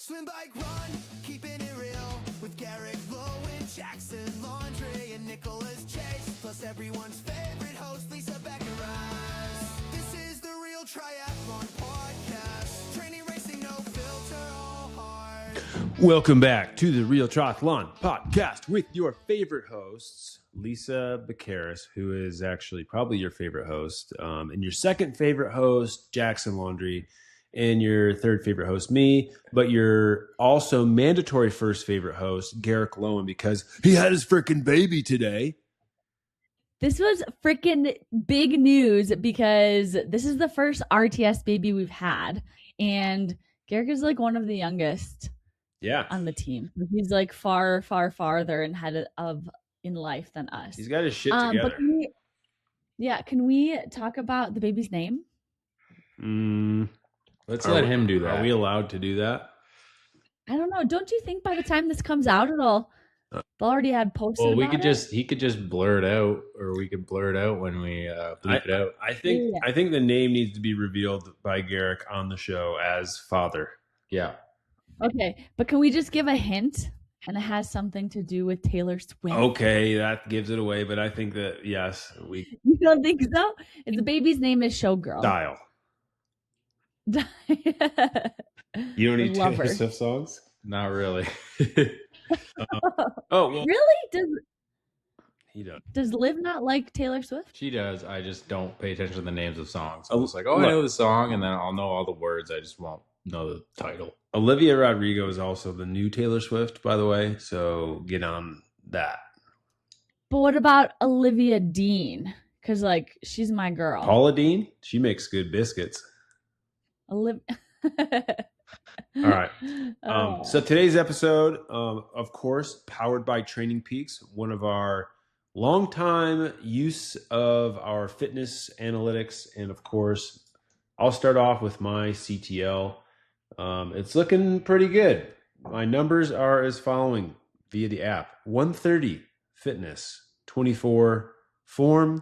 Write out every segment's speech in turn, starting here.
Swim, bike, run, keeping it real with Garrick, Lowen, Jackson, Laundry, and Nicholas Chase. Plus everyone's favorite host, Lisa Becker-Rice. This is the Real Triathlon Podcast. Training, racing, no filter, all hard. Welcome back to the Real Triathlon Podcast with your favorite hosts, Lisa Becker-Rice, who is actually probably your favorite host, and your second favorite host, Jackson Laundry, and your third favorite host, me, but your also mandatory first favorite host, Garrick Lowen, because he had his freaking baby today. This was freaking big news because this is the first RTS baby we've had. And Garrick is like one of the youngest on the team. He's like far, far farther ahead of in life than us. He's got his shit together. But can we talk about the baby's name? Let's let him do that. Are we allowed to do that? I don't know. Don't you think by the time this comes out, they'll already had posted? Well, about he could just blur it out, or we could blur it out when we bleep it out. I think the name needs to be revealed by Garrick on the show as father. Yeah. Okay, but can we just give a hint? And it has something to do with Taylor Swift. Okay, that gives it away, but I think that yes, we. You don't think so? The baby's name is Showgirl. Style. You don't need Taylor Swift songs? Not really. Well, really? He does. Does Liv not like Taylor Swift? She does. I just don't pay attention to the names of songs. I'm just like, I know the song, and then I'll know all the words. I just won't know the title. Olivia Rodrigo is also the new Taylor Swift, by the way, so get on that. But what about Olivia Dean? Because, like, she's my girl. Paula Dean? She makes good biscuits. All right. So today's episode, of course, powered by Training Peaks, one of our longtime use of our fitness analytics. And of course, I'll start off with my CTL. It's looking pretty good. My numbers are as following via the app: 130 fitness, 24 form,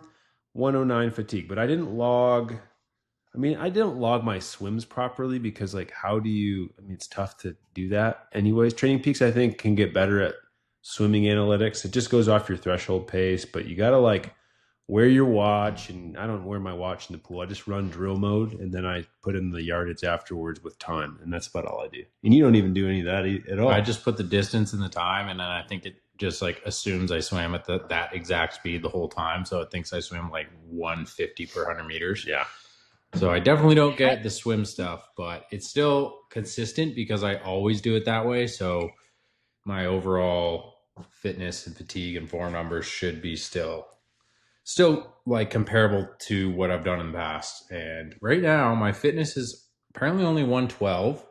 109 fatigue. But I didn't log my swims properly because, like, it's tough to do that. Anyways, Training Peaks, I think, can get better at swimming analytics. It just goes off your threshold pace, but you got to, like, wear your watch. And I don't wear my watch in the pool. I just run drill mode, and then I put in the yardage afterwards with time. And that's about all I do. And you don't even do any of that at all. I just put the distance and the time, and then I think it just, like, assumes I swam at that exact speed the whole time. So it thinks I swim like 150 per 100 meters. Yeah. So I definitely don't get the swim stuff, but it's still consistent because I always do it that way. So my overall fitness and fatigue and form numbers should be still like comparable to what I've done in the past. And right now my fitness is apparently only 112,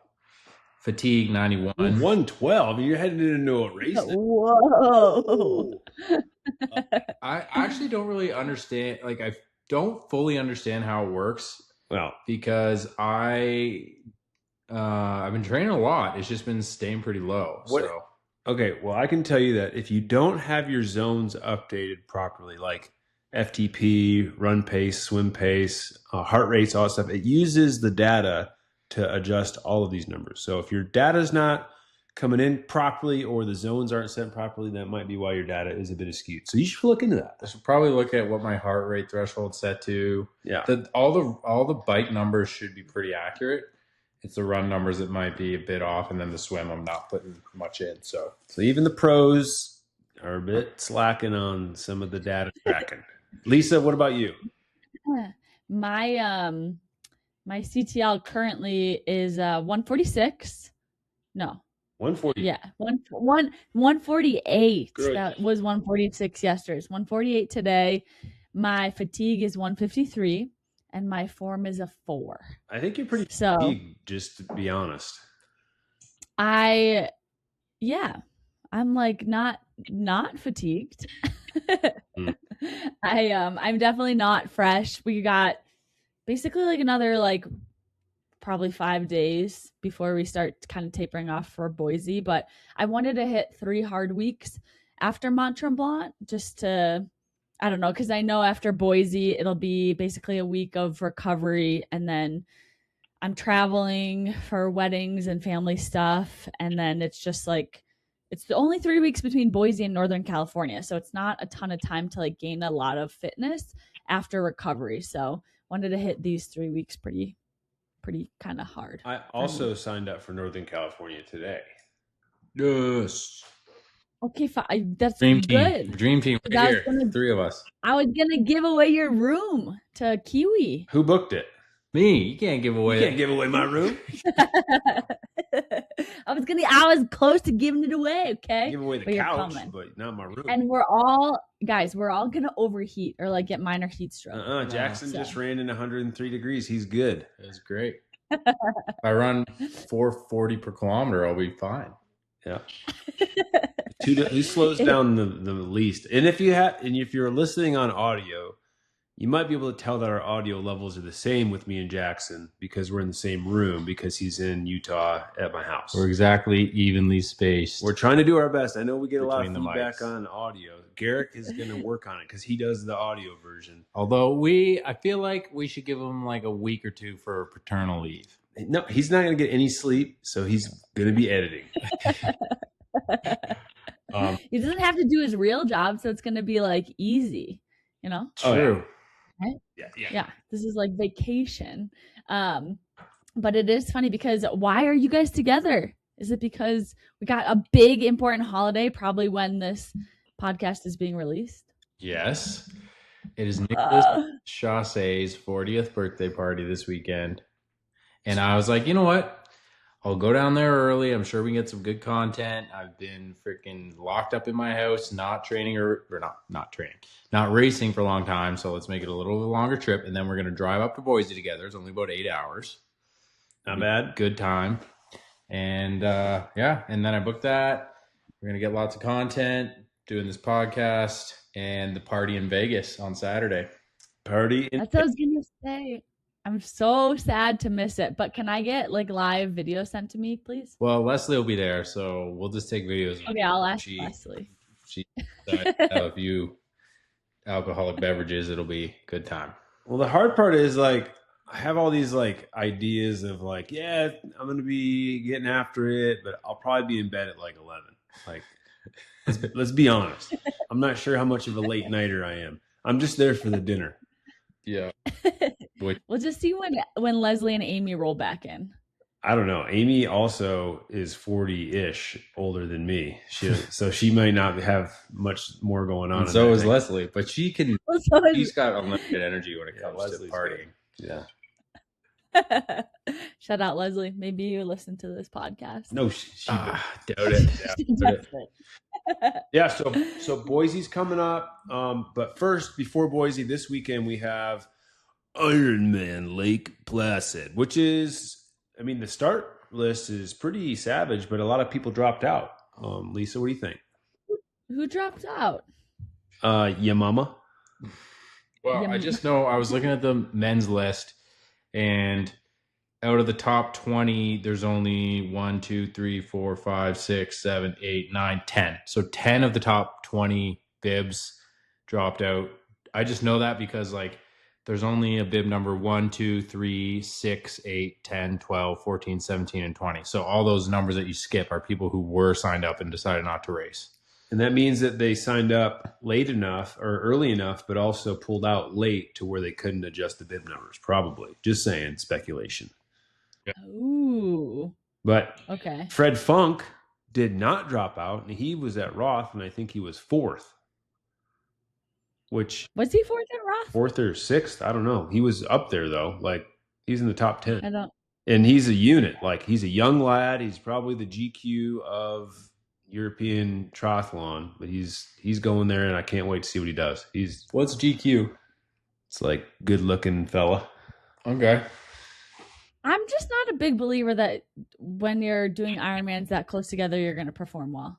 fatigue 91. 112? You're heading into a race. Whoa. I actually don't really understand. Like, I don't fully understand how it works. Well, because I've been training a lot. It's just been staying pretty low. Okay, well, I can tell you that if you don't have your zones updated properly, like FTP, run pace, swim pace, heart rates, all that stuff, it uses the data to adjust all of these numbers. So if your data is not coming in properly or the zones aren't set properly, that might be why your data is a bit skewed. So you should look into that. I should probably look at what my heart rate threshold set to. Yeah. All the bike numbers should be pretty accurate. It's the run numbers that might be a bit off, and then the swim I'm not putting much in. So even the pros are a bit slacking on some of the data tracking. Lisa, what about you? My CTL currently is 146. No. 140. Yeah, 148. Good. That was 146 yesterday. It's 148 today. My fatigue is 153, and my form is a 4. I think you're pretty fatigued, just to be honest. I'm like not fatigued. I'm definitely not fresh. We got basically like another probably 5 days before we start kind of tapering off for Boise, but I wanted to hit 3 hard weeks after Mont Tremblant just to, I don't know, because I know after Boise it'll be basically a week of recovery, and then I'm traveling for weddings and family stuff. And then it's just like, it's only 3 weeks between Boise and Northern California. So it's not a ton of time to like gain a lot of fitness after recovery. So wanted to hit these 3 weeks pretty kind of hard. I also signed up for Northern California today. Yes. Okay, fine. That's Dream good. team. Dream team right here. 3 of us. I was going to give away your room to Kiwi. Who booked it? Me. You can't give away. You can't give away my room. I was close to giving it away, okay? Give away the couch, but not my room. And we're all gonna overheat or like get minor heat stroke. Jackson just ran in 103 degrees. He's good. That's great. If I run 440 per kilometer, I'll be fine. Yeah. He slows down the least. And if you're listening on audio, you might be able to tell that our audio levels are the same with me and Jackson because we're in the same room because he's in Utah at my house. We're exactly evenly spaced. We're trying to do our best. I know we get a lot of feedback on audio. Garrick is going to work on it because he does the audio version. Although I feel like we should give him like a week or two for paternal leave. No, he's not going to get any sleep, so he's going to be editing. He doesn't have to do his real job, so it's going to be like easy, you know? True. Right? Yeah. This is like vacation. But it is funny because why are you guys together? Is it because we got a big important holiday probably when this podcast is being released? Yes. It is Nicholas Chausse's 40th birthday party this weekend. And I was like, you know what? I'll go down there early. I'm sure we can get some good content. I've been freaking locked up in my house, not training not racing for a long time. So let's make it a little longer trip. And then we're going to drive up to Boise together. It's only about 8 hours. Not bad. Good time. And and then I booked that. We're going to get lots of content, doing this podcast and the party in Vegas on Saturday. That's what I was going to say. I'm so sad to miss it, but can I get like live video sent to me, please? Well, Leslie will be there, so we'll just take videos. Okay, I'll ask Leslie. She have a few alcoholic beverages. It'll be a good time. Well, the hard part is like I have all these like ideas of like, yeah, I'm going to be getting after it, but I'll probably be in bed at like 11. Like, let's be honest. I'm not sure how much of a late nighter I am. I'm just there for the dinner. Yeah. We'll just see when Leslie and Amy roll back in. I don't know. Amy also is 40-ish older than me. So she might not have much more going on. And so is Leslie, but she can. She's got unlimited energy when it comes to partying. Yeah. Shout out Leslie. Maybe you listen to this podcast. No, she doubt it. Yeah. So Boise's coming up. But first, before Boise, this weekend we have Ironman Lake Placid, which is, I mean, the start list is pretty savage, but a lot of people dropped out. Lisa, what do you think? Who dropped out? Your mama. Well, I just know I was looking at the men's list, and out of the top 20, there's only 1, 2, 3, 4, 5, 6, 7, 8, 9, 10. So 10 of the top 20 bibs dropped out. I just know that because like there's only a bib number 1, 2, 3, 6, 8, 10, 12, 14, 17, and 20. So all those numbers that you skip are people who were signed up and decided not to race. And that means that they signed up late enough or early enough, but also pulled out late to where they couldn't adjust the bib numbers, probably. Just saying, speculation. Yeah. Ooh. But okay. Fred Funk did not drop out, and he was at Roth, and I think he was 4th. Which was he 4th at Roth? 4th or 6th? I don't know. He was up there though. Like he's in the top 10. I don't. And he's a unit. Like he's a young lad. He's probably the GQ of European triathlon, but he's going there, and I can't wait to see what he does. What's GQ? It's like good looking fella. Okay. I'm just not a big believer that when you're doing Ironmans that close together, you're going to perform well.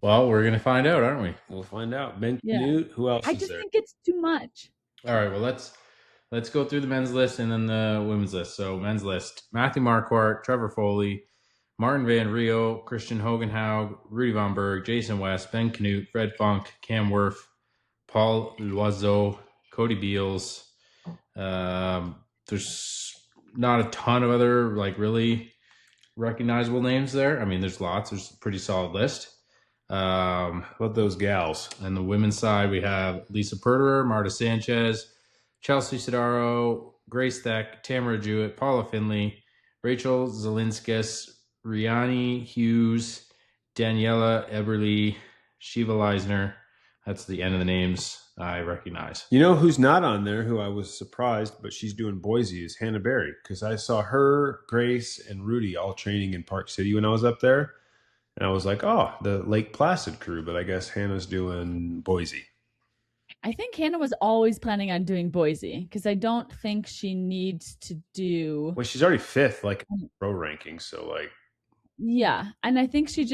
Well, we're going to find out, aren't we? We'll find out. Ben Canute, who else I just think it's too much. All right, well, let's go through the men's list and then the women's list. So men's list, Matthew Marquardt, Trevor Foley, Martin Van Rio, Christian Hogenhaug, Rudy Von Berg, Jason West, Ben Canute, Fred Funk, Cam Werf, Paul Loiseau, Cody Beals. There's not a ton of other like really recognizable names there. I mean, there's lots. There's a pretty solid list. About those gals. On the women's side, we have Lisa Perderer, Marta Sanchez, Chelsea Sodaro, Grace Theck, Tamara Jewett, Paula Finley, Rachel Zelinskis, Riani Hughes, Daniela Eberly, Shiva Leisner. That's the end of the names I recognize. You know who's not on there, who I was surprised, but she's doing Boise, is Hannah Berry. Because I saw her, Grace, and Rudy all training in Park City when I was up there. And I was like, oh, the Lake Placid crew. But I guess Hannah's doing Boise. I think Hannah was always planning on doing Boise because I don't think she needs to do. Well, she's already 5th, like, pro ranking. So, like. Yeah. And I think she's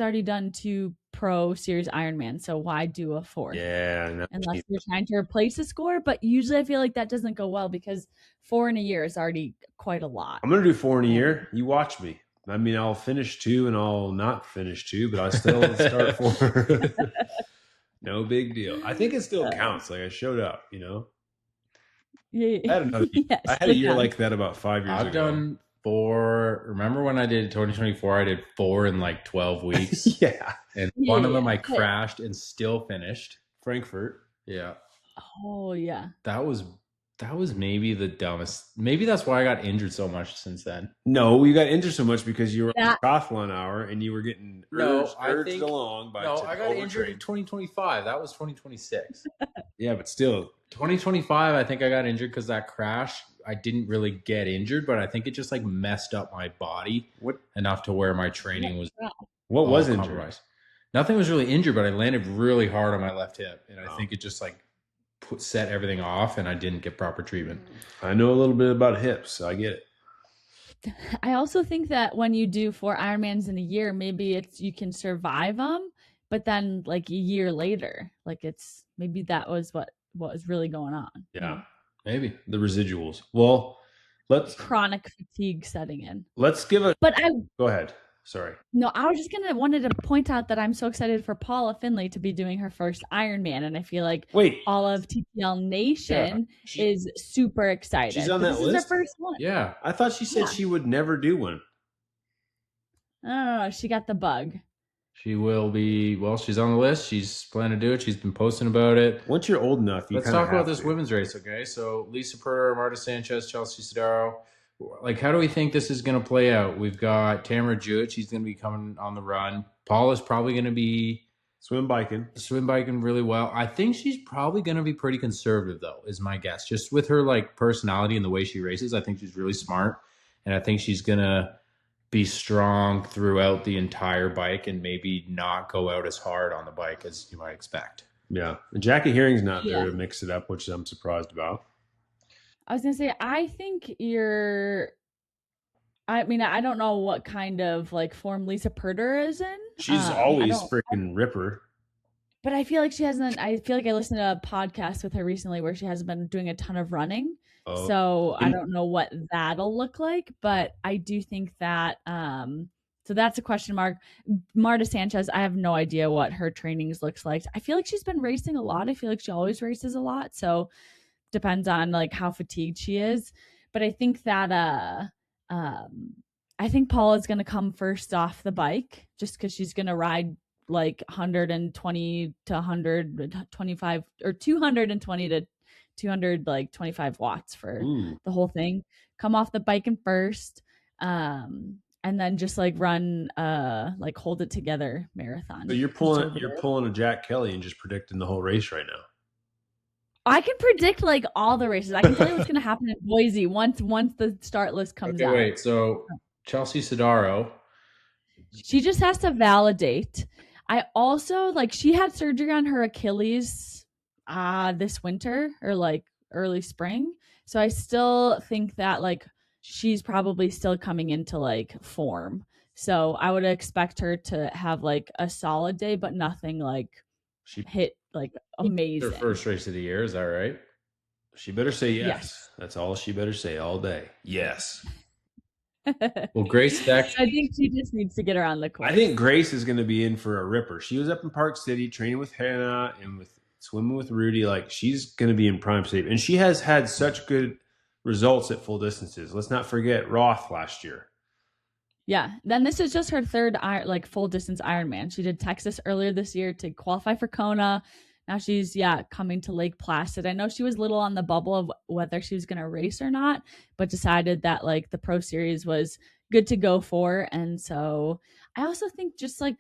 already done 2 pro series Ironman. So why do a 4th? Yeah. No, unless you're trying to replace a score. But usually I feel like that doesn't go well because 4 in a year is already quite a lot. I'm going to do 4 in a year. You watch me. I mean, I'll finish 2 and I'll not finish 2, but I'll still start 4. No big deal. I think it still counts. Like I showed up, you know? Yeah. I had another year. Yes, I had a year like that about 5 years ago. I've done 4. Remember when I did 2024? I did 4 in like 12 weeks. Yeah. And one of them I crashed and still finished. Frankfurt. Yeah. Oh, yeah. That was maybe the dumbest. Maybe that's why I got injured so much since then. No, you got injured so much because you were on the triathlon hour and you were getting urged along by. No, I got injured in 2025. That was 2026. Yeah, but still. 2025, I think I got injured because that crash, I didn't really get injured, but I think it just like messed up my body enough to where my training was. What was injured? Nothing was really injured, but I landed really hard on my left hip. And I think it just like set everything off and I didn't get proper treatment. I know a little bit about hips, so I get it. I also think that when you do 4 Ironmans in a year, maybe you can survive them, but then like a year later, like maybe that was what was really going on. Yeah, maybe the residuals. Well, chronic fatigue setting in. Let's give it. But go ahead. Sorry. No, I was just wanted to point out that I'm so excited for Paula Finley to be doing her first Ironman, and I feel like all of TPL Nation is super excited. She's on that list. This is her first one. Yeah, I thought she said she would never do one. No, she got the bug. She will be. Well, she's on the list. She's planning to do it. She's been posting about it. Once you're old enough, let's talk about this women's race, okay? So Lisa Perder, Marta Sanchez, Chelsea Sodaro. Like, how do we think this is going to play out? We've got Tamara Jewett. She's going to be coming on the run. Paula's probably going to be swim biking really well. I think she's probably going to be pretty conservative, though, is my guess. Just with her like personality and the way she races, I think she's really smart, and I think she's going to be strong throughout the entire bike and maybe not go out as hard on the bike as you might expect. Yeah, Jackie Herring's not there to mix it up, which I'm surprised about. I was going to say, I think I mean, I don't know what kind of like form Lisa Perder is in. She's always freaking ripper. But I feel like she hasn't, I feel like I listened to a podcast with her recently where she hasn't been doing a ton of running. Oh. So I don't know what that'll look like, but I do think that, so that's a question mark. Marta Sanchez, I have no idea what her trainings looks like. I feel like she's been racing a lot. I feel like she always races a lot. So depends on like how fatigued she is. But I think that I think Paula's going to come first off the bike just because she's going to ride like 120 to 125 or 220 to 200 like 25 watts for the whole thing. Come off the bike in first, and then just like run like hold it together marathon. So you're pulling a Jack Kelly and just predicting the whole race right now. I can predict like all the races. I can tell you what's going to happen in Boise once the start list comes out. Wait, so Chelsea Sodaro, she just has to validate. I also like she had surgery on her Achilles this winter or like early spring. So I still think that like she's probably still coming into like form. So I would expect her to have like a solid day, but nothing like she hit like amazing. Her first race of the year, is that right? She better say yes. That's all she better say all day. Yes. Well, Grace Theck, I think she just needs to get her on the course. I think Grace is going to be in for a ripper. She was up in Park City training with Hannah and with swimming with Rudy. Like she's going to be in prime shape, and she has had such good results at full distances. Let's not forget Roth last year. Yeah. Then this is just her third full distance Ironman. She did Texas earlier this year to qualify for Kona. Now she's coming to Lake Placid. I know she was little on the bubble of whether she was going to race or not, but decided that like the Pro Series was good to go for. And so I also think just like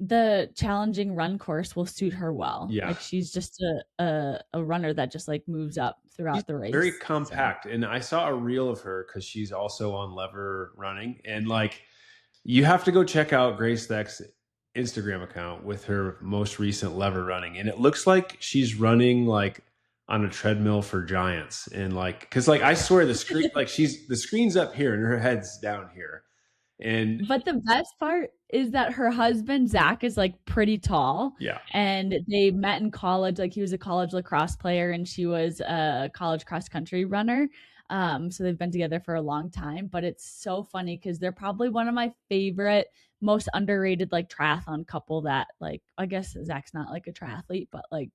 the challenging run course will suit her well. Yeah. Like she's just a runner that just like moves up throughout the race. Very compact. So. And I saw a reel of her because she's also on lever running. And like you have to go check out Grace Deck's Instagram account with her most recent lever running. And it looks like she's running like on a treadmill for giants. And like, because like I swear the screen, like the screen's up here and her head's down here. But the best part is that her husband Zach is like pretty tall. Yeah. And they met in college. Like he was a college lacrosse player and she was a college cross country runner. So they've been together for a long time. But it's so funny because they're probably one of my favorite, most underrated like triathlon couple that like I guess Zach's not like a triathlete, but like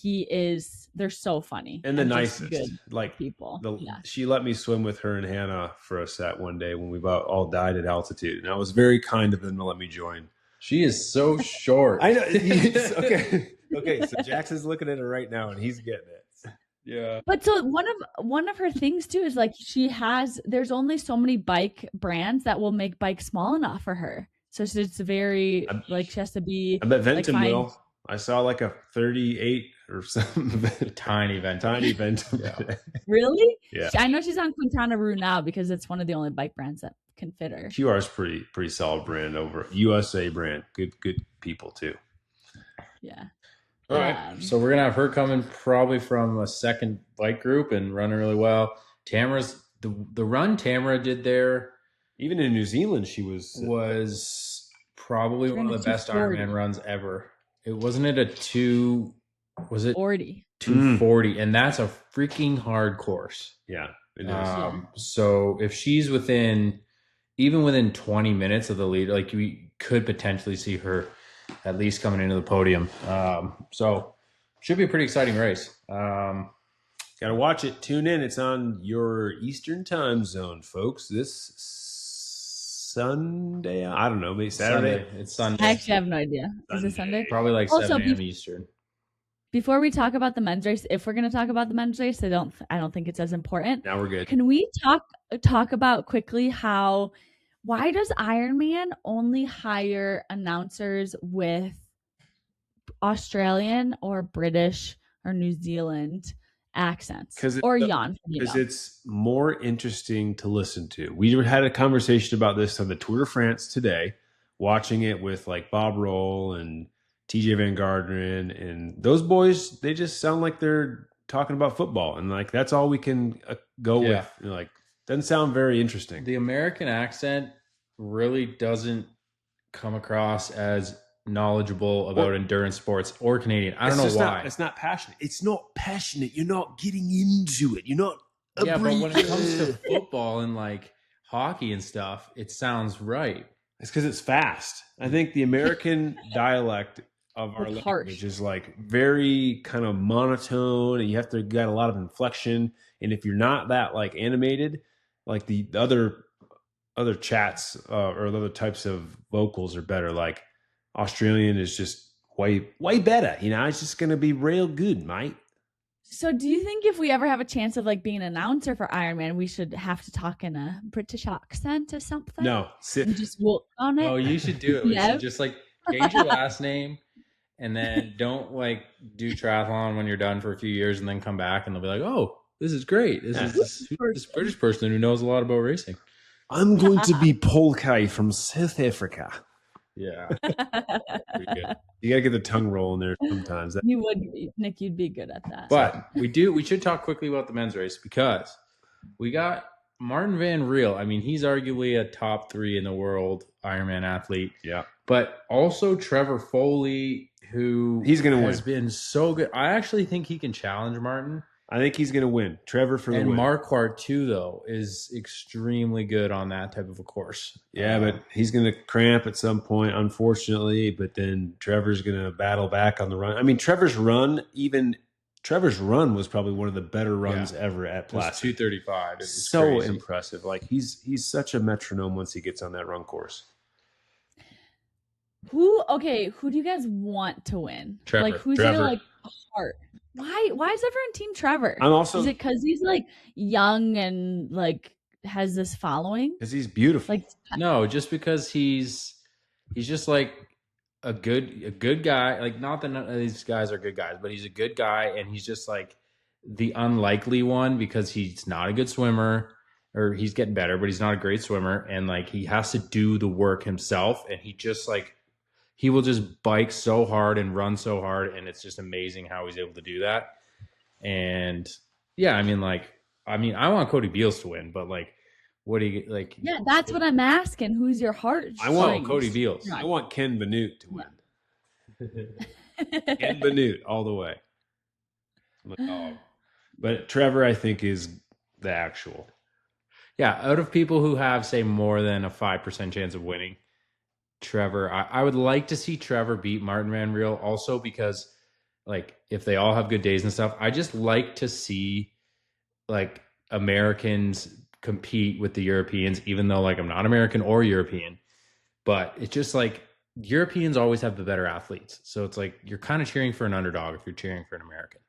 they're so funny and the nicest like people. She let me swim with her and Hannah for a set one day when we about all died at altitude, and I was very kind of them to let me join. She is so short. I know. Okay, so Jackson's looking at her right now and he's getting it. Yeah. But so one of her things too is like there's only so many bike brands that will make bikes small enough for her, so it's very she has to be. I bet Ventum will. I saw like a 38 or something. Tiny Ventum. Yeah. Really? Yeah. I know she's on Quintana Roo now because it's one of the only bike brands that can fit her. QR is pretty solid brand over USA brand. Good people too. Yeah. All right. So we're going to have her coming probably from a second bike group and running really well. Tamara's the run Tamara did there. Even in New Zealand, she was probably one of the best Ironman runs ever. Wasn't it 240? 240, and that's a freaking hard course. Yeah, it is. So if she's within 20 minutes of the lead, like we could potentially see her at least coming into the podium. So should be a pretty exciting race. Got to watch it. Tune in. It's on your Eastern time zone, folks. This Sunday? I don't know. Maybe Saturday. It's Sunday. I actually have no idea. Is it Sunday? Probably like 7 a.m. Eastern. Before we talk about the men's race, if we're going to talk about the men's race, I don't think it's as important. Now we're good. Can we talk about quickly why does Ironman only hire announcers with Australian or British or New Zealand accents? Because it's more interesting to listen to. We had a conversation about this on the Tour de France today, watching it with like Bob Roll and TJ Van Garderen, and those boys, they just sound like they're talking about football, and like that's all we can go with. Like, doesn't sound very interesting. The American accent really doesn't come across as knowledgeable about endurance sports or Canadian. I don't know why. It's not passionate. It's not passionate. You're not getting into it. You're not. Yeah, but when it comes to football and like hockey and stuff, it sounds right. It's because it's fast. I think the American dialect of our language is like very kind of monotone, and you have to get a lot of inflection. And if you're not that like animated, like the other chats or other types of vocals are better. Like Australian is just way better. You know, it's just going to be real good, mate. So do you think if we ever have a chance of like being an announcer for Ironman, we should have to talk in a British accent or something? No. And just walk on it? Oh, you should do it. We should just like change your last name and then don't like do triathlon when you're done for a few years and then come back and they'll be like, oh, this is great. This is this British person who knows a lot about racing. I'm going to be Paul Kay from South Africa. Yeah. Pretty good. You got to get the tongue roll in there sometimes. You would, Nick, you'd be good at that. But we should talk quickly about the men's race because we got Martin Van Riel. I mean, he's arguably a top 3 in the world Ironman athlete. Yeah. But also Trevor Foley, who has been so good. I actually think he can challenge Martin. I think he's going to win. Trevor for the win. And Marquardt, too, though, is extremely good on that type of a course. Yeah, but he's going to cramp at some point, unfortunately. But then Trevor's going to battle back on the run. I mean, Trevor's run, even Trevor's run was probably one of the better runs ever at Placid. It was 2:35. It was so crazy. Impressive. Like he's such a metronome once he gets on that run course. Who do you guys want to win? Trevor. Like who's your like heart? Why is everyone team Trevor? Is it because he's like young and like has this following? Because he's beautiful. Like no, just because he's just like a good guy. Like not that none of these guys are good guys, but he's a good guy, and he's just like the unlikely one because he's not a good swimmer, or he's getting better, but he's not a great swimmer, and like he has to do the work himself, and he just like he will just bike so hard and run so hard, and it's just amazing how he's able to do that. And yeah, I want Cody Beals to win, but like, what do you like? Yeah, that's what I'm asking. Who's your heart? I want Cody Beals. I want Ken Banute to win. Ken Banute all the way. But Trevor, I think, is the actual. Yeah, out of people who have, say, more than a 5% chance of winning, Trevor, I would like to see Trevor beat Martin Van Riel also because, like, if they all have good days and stuff, I just like to see, like, Americans compete with the Europeans, even though, like, I'm not American or European. But it's just, like, Europeans always have the better athletes. So it's, like, you're kind of cheering for an underdog if you're cheering for an American.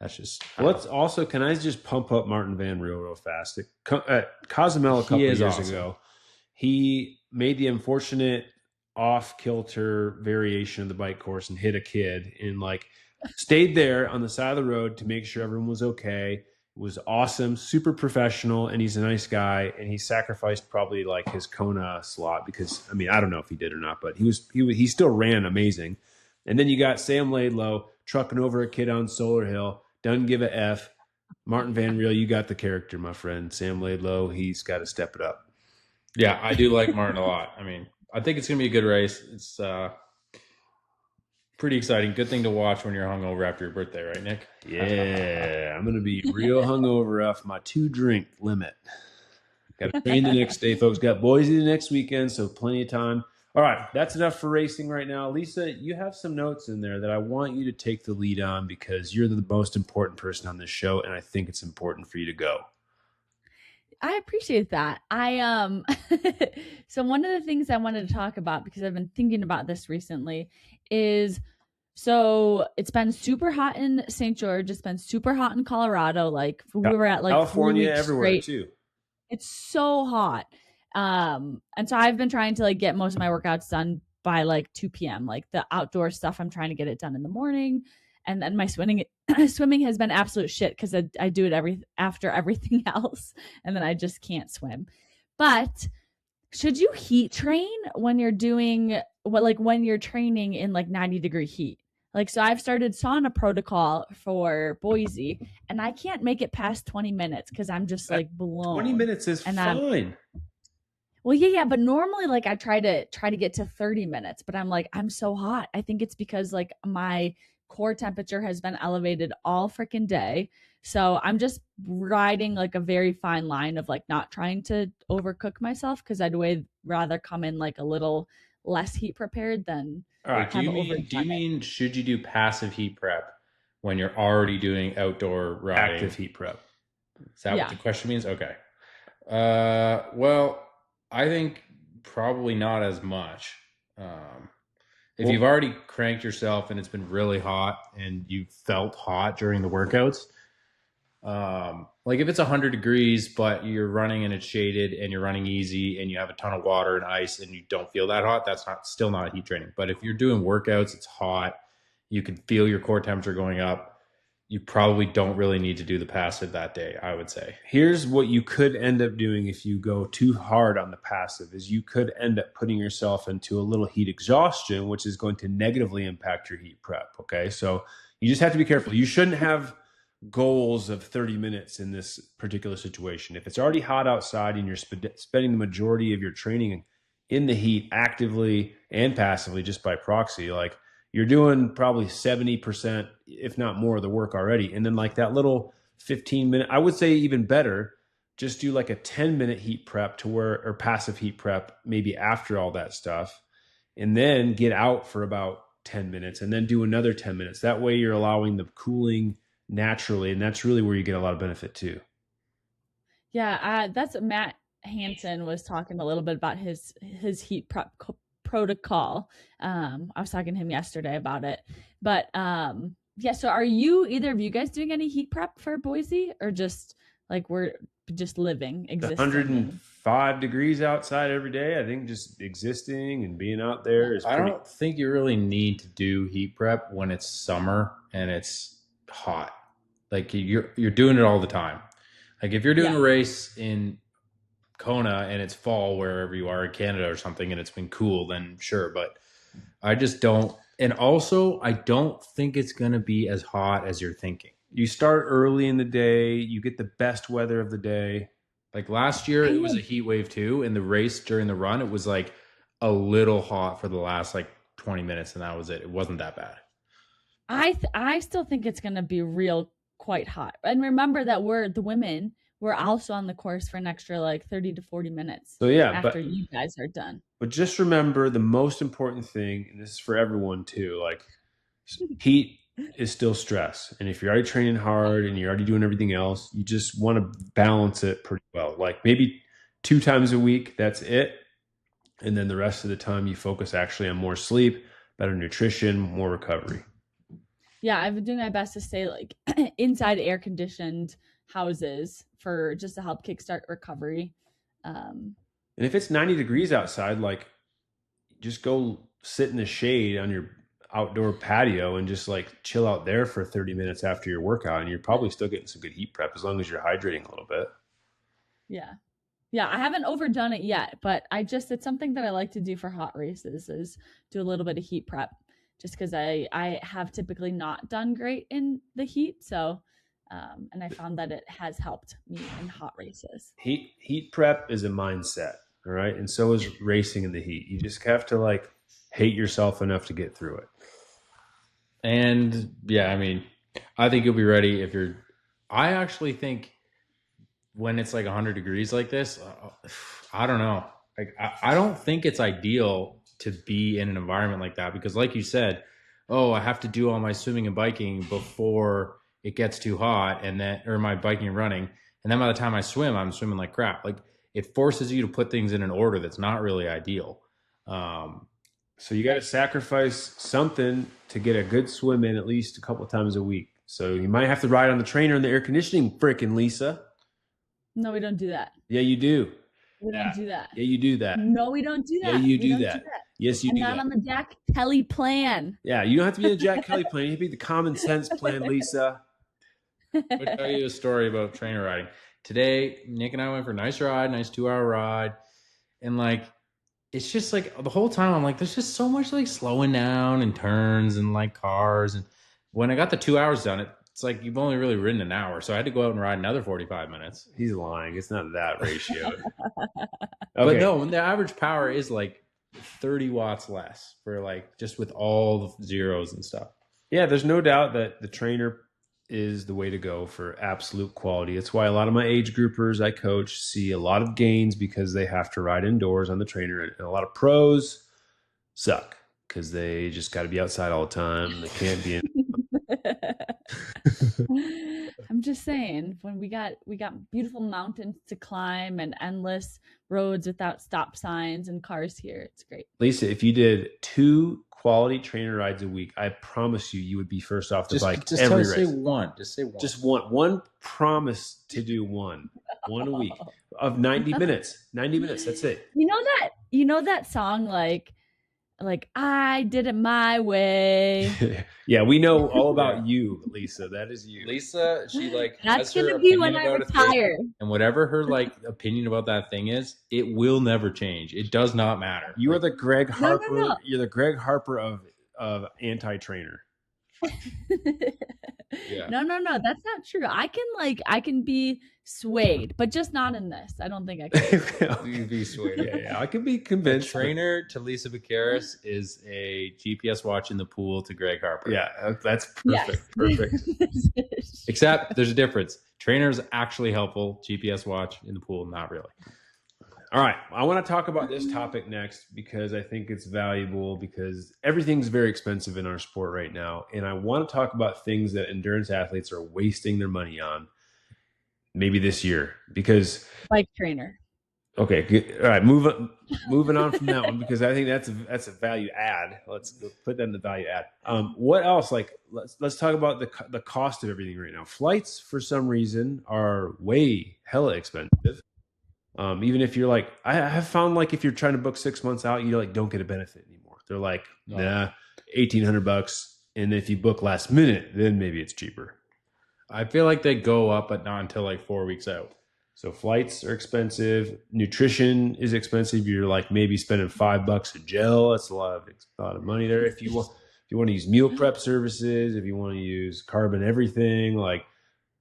That's just... Let's also... Can I just pump up Martin Van Riel real fast? At Cozumel a couple years ago, he made the unfortunate off-kilter variation of the bike course and hit a kid and like stayed there on the side of the road to make sure everyone was okay. It was awesome, super professional, and he's a nice guy, and he sacrificed probably like his Kona slot because I don't know if he did or not, but he still ran amazing. And then you got Sam Laidlow trucking over a kid on Solar Hill, doesn't give a F. Martin Van Riel, you got the character, my friend. Sam Laidlow, he's got to step it up. Yeah, I do like Martin a lot. I think it's going to be a good race. It's pretty exciting. Good thing to watch when you're hungover after your birthday, right, Nick? Yeah, I'm going to be real hungover off my 2-drink limit. Got to train the next day, folks. Got Boise the next weekend, so plenty of time. All right, that's enough for racing right now. Lisa, you have some notes in there that I want you to take the lead on because you're the most important person on this show, and I think it's important for you to go. I appreciate that. So one of the things I wanted to talk about, because I've been thinking about this recently, is so it's been super hot in St. George. It's been super hot in Colorado. Like we were at like California, everywhere too. It's so hot. And so I've been trying to like get most of my workouts done by like 2 p.m. Like the outdoor stuff, I'm trying to get it done in the morning. And then my swimming has been absolute shit because I do it after everything else, and then I just can't swim. But should you heat train when you're doing when you're training in like 90-degree heat? Like, so I've started sauna protocol for Boise, and I can't make it past 20 minutes because I'm just like blown. 20 minutes is fine. Well, yeah, but normally like I try to get to 30 minutes, but I'm like, I'm so hot. I think it's because like my core temperature has been elevated all freaking day. So I'm just riding like a very fine line of like not trying to overcook myself because I'd way rather come in like a little less heat prepared than. All right. Do you mean should you do passive heat prep when you're already doing outdoor riding? Active heat prep. Is that what the question means? Okay. Well, I think probably not as much. If you've already cranked yourself and it's been really hot and you felt hot during the workouts, like if it's 100 degrees, but you're running and it's shaded and you're running easy and you have a ton of water and ice and you don't feel that hot, that's still not heat training. But if you're doing workouts, it's hot, you can feel your core temperature going up, you probably don't really need to do the passive that day, I would say. Here's what you could end up doing if you go too hard on the passive is you could end up putting yourself into a little heat exhaustion, which is going to negatively impact your heat prep. Okay. So you just have to be careful. You shouldn't have goals of 30 minutes in this particular situation. If it's already hot outside and you're spending the majority of your training in the heat actively and passively, just by proxy, like you're doing probably 70%, if not more, of the work already. And then like that little 15-minute, I would say even better, just do like a 10-minute heat prep or passive heat prep, maybe after all that stuff, and then get out for about 10 minutes and then do another 10 minutes. That way you're allowing the cooling naturally, and that's really where you get a lot of benefit too. Yeah, that's Matt Hansen was talking a little bit about his heat prep protocol. I was talking to him yesterday about it, but yeah. So are either of you guys doing any heat prep for Boise, or just like we're just living, existing? 105 degrees outside every day. I think just existing and being out there is. I don't think you really need to do heat prep when it's summer and it's hot. Like you're doing it all the time. Like if you're doing a race in Kona and it's fall wherever you are in Canada or something and it's been cool, then sure. But I just don't. And also, I don't think it's going to be as hot as you're thinking. You start early in the day. You get the best weather of the day. Like last year, it was a heat wave too. In the race during the run, it was like a little hot for the last like 20 minutes, and that was it. It wasn't that bad. I still think it's going to be quite hot. And remember that the women, we're also on the course for an extra like 30 to 40 minutes. So yeah, after you guys are done. But just remember the most important thing, and this is for everyone too, like heat is still stress. And if you're already training hard and you're already doing everything else, you just want to balance it pretty well. Like maybe 2 times a week, that's it. And then the rest of the time you focus actually on more sleep, better nutrition, more recovery. Yeah, I've been doing my best to stay like inside air conditioned houses for just to help kickstart recovery. And if it's 90 degrees outside, like just go sit in the shade on your outdoor patio and just like chill out there for 30 minutes after your workout. And you're probably still getting some good heat prep as long as you're hydrating a little bit. Yeah. Yeah. I haven't overdone it yet, but it's something that I like to do for hot races is do a little bit of heat prep just because I have typically not done great in the heat. So, and I found that it has helped me in hot races. Heat prep is a mindset. All right. And so is racing in the heat. You just have to like hate yourself enough to get through it. And yeah, I mean, I think you'll be ready I actually think when it's like 100 degrees like this, I don't know. Like, I don't think it's ideal to be in an environment like that because like you said, I have to do all my swimming and biking before it gets too hot or my biking and running. And then by the time I swim, I'm swimming like crap. Like it forces you to put things in an order that's not really ideal. So you got to sacrifice something to get a good swim in at least a couple of times a week. So you might have to ride on the trainer in the air conditioning, frickin' Lisa. No, we don't do that. Yeah, you do. We don't do that. Yeah, you do that. No, we don't do that. Yeah, you do that. Yes, you do that. I'm not on the Jack Kelly plan. Yeah, you don't have to be the Jack Kelly plan. You have to be the common sense plan, Lisa. I'll tell you a story about trainer riding. Today, Nick and I went for a nice 2-hour ride. And like, it's just like the whole time I'm like, there's just so much like slowing down and turns and like cars. And when I got the 2 hours done, it's like you've only really ridden an hour. So I had to go out and ride another 45 minutes. He's lying. It's not that ratio. Okay. But no, the average power is like 30 watts less for like just with all the zeros and stuff. Yeah, there's no doubt that the trainer is the way to go for absolute quality. It's why a lot of my age groupers I coach see a lot of gains because they have to ride indoors on the trainer. And a lot of pros suck because they just got to be outside all the time. They can't be in. I'm just saying, when we got beautiful mountains to climb and endless roads without stop signs and cars here, it's great. Lisa, if you did 2 quality trainer rides a week, I promise you would be first off the bike every race. Say one. Just say one. Just one. One promise to do one a week of 90 minutes. 90 minutes. That's it. You know that song like I did it my way. Yeah, we know all about you, Lisa. That is you. Lisa, she like that's gonna be when I retire. And whatever her like opinion about that thing is, it will never change. It does not matter. You are the Greg Harper. No. You're the Greg Harper of anti-trainer. Yeah. No, that's not true. I can be swayed, but just not in this. I don't think I can. You can be swayed. Yeah, I can be convinced. The trainer to Lisa Vaqueris is a GPS watch in the pool to Greg Harper. Yeah, that's perfect. Yes. Perfect. Except there's a difference. Trainer is actually helpful. GPS watch in the pool, not really. All right. I want to talk about this topic next because I think it's valuable because everything's very expensive in our sport right now. And I want to talk about things that endurance athletes are wasting their money on maybe this year because Bike trainer. Okay, good. All right, moving on from that one because I think that's a value add. Let's put that in the value add. What else? Like let's talk about the cost of everything right now. Flights for some reason are way hella expensive. Even if you're like, I have found like if you're trying to book 6 months out, you like don't get a benefit anymore. They're like, nah, $1,800, and if you book last minute, then maybe it's cheaper. I feel like they go up, but not until like 4 weeks out. So flights are expensive. Nutrition is expensive. You're like maybe spending $5 a gel. That's a lot of money there. If you want to use meal prep services, if you want to use carb and everything, like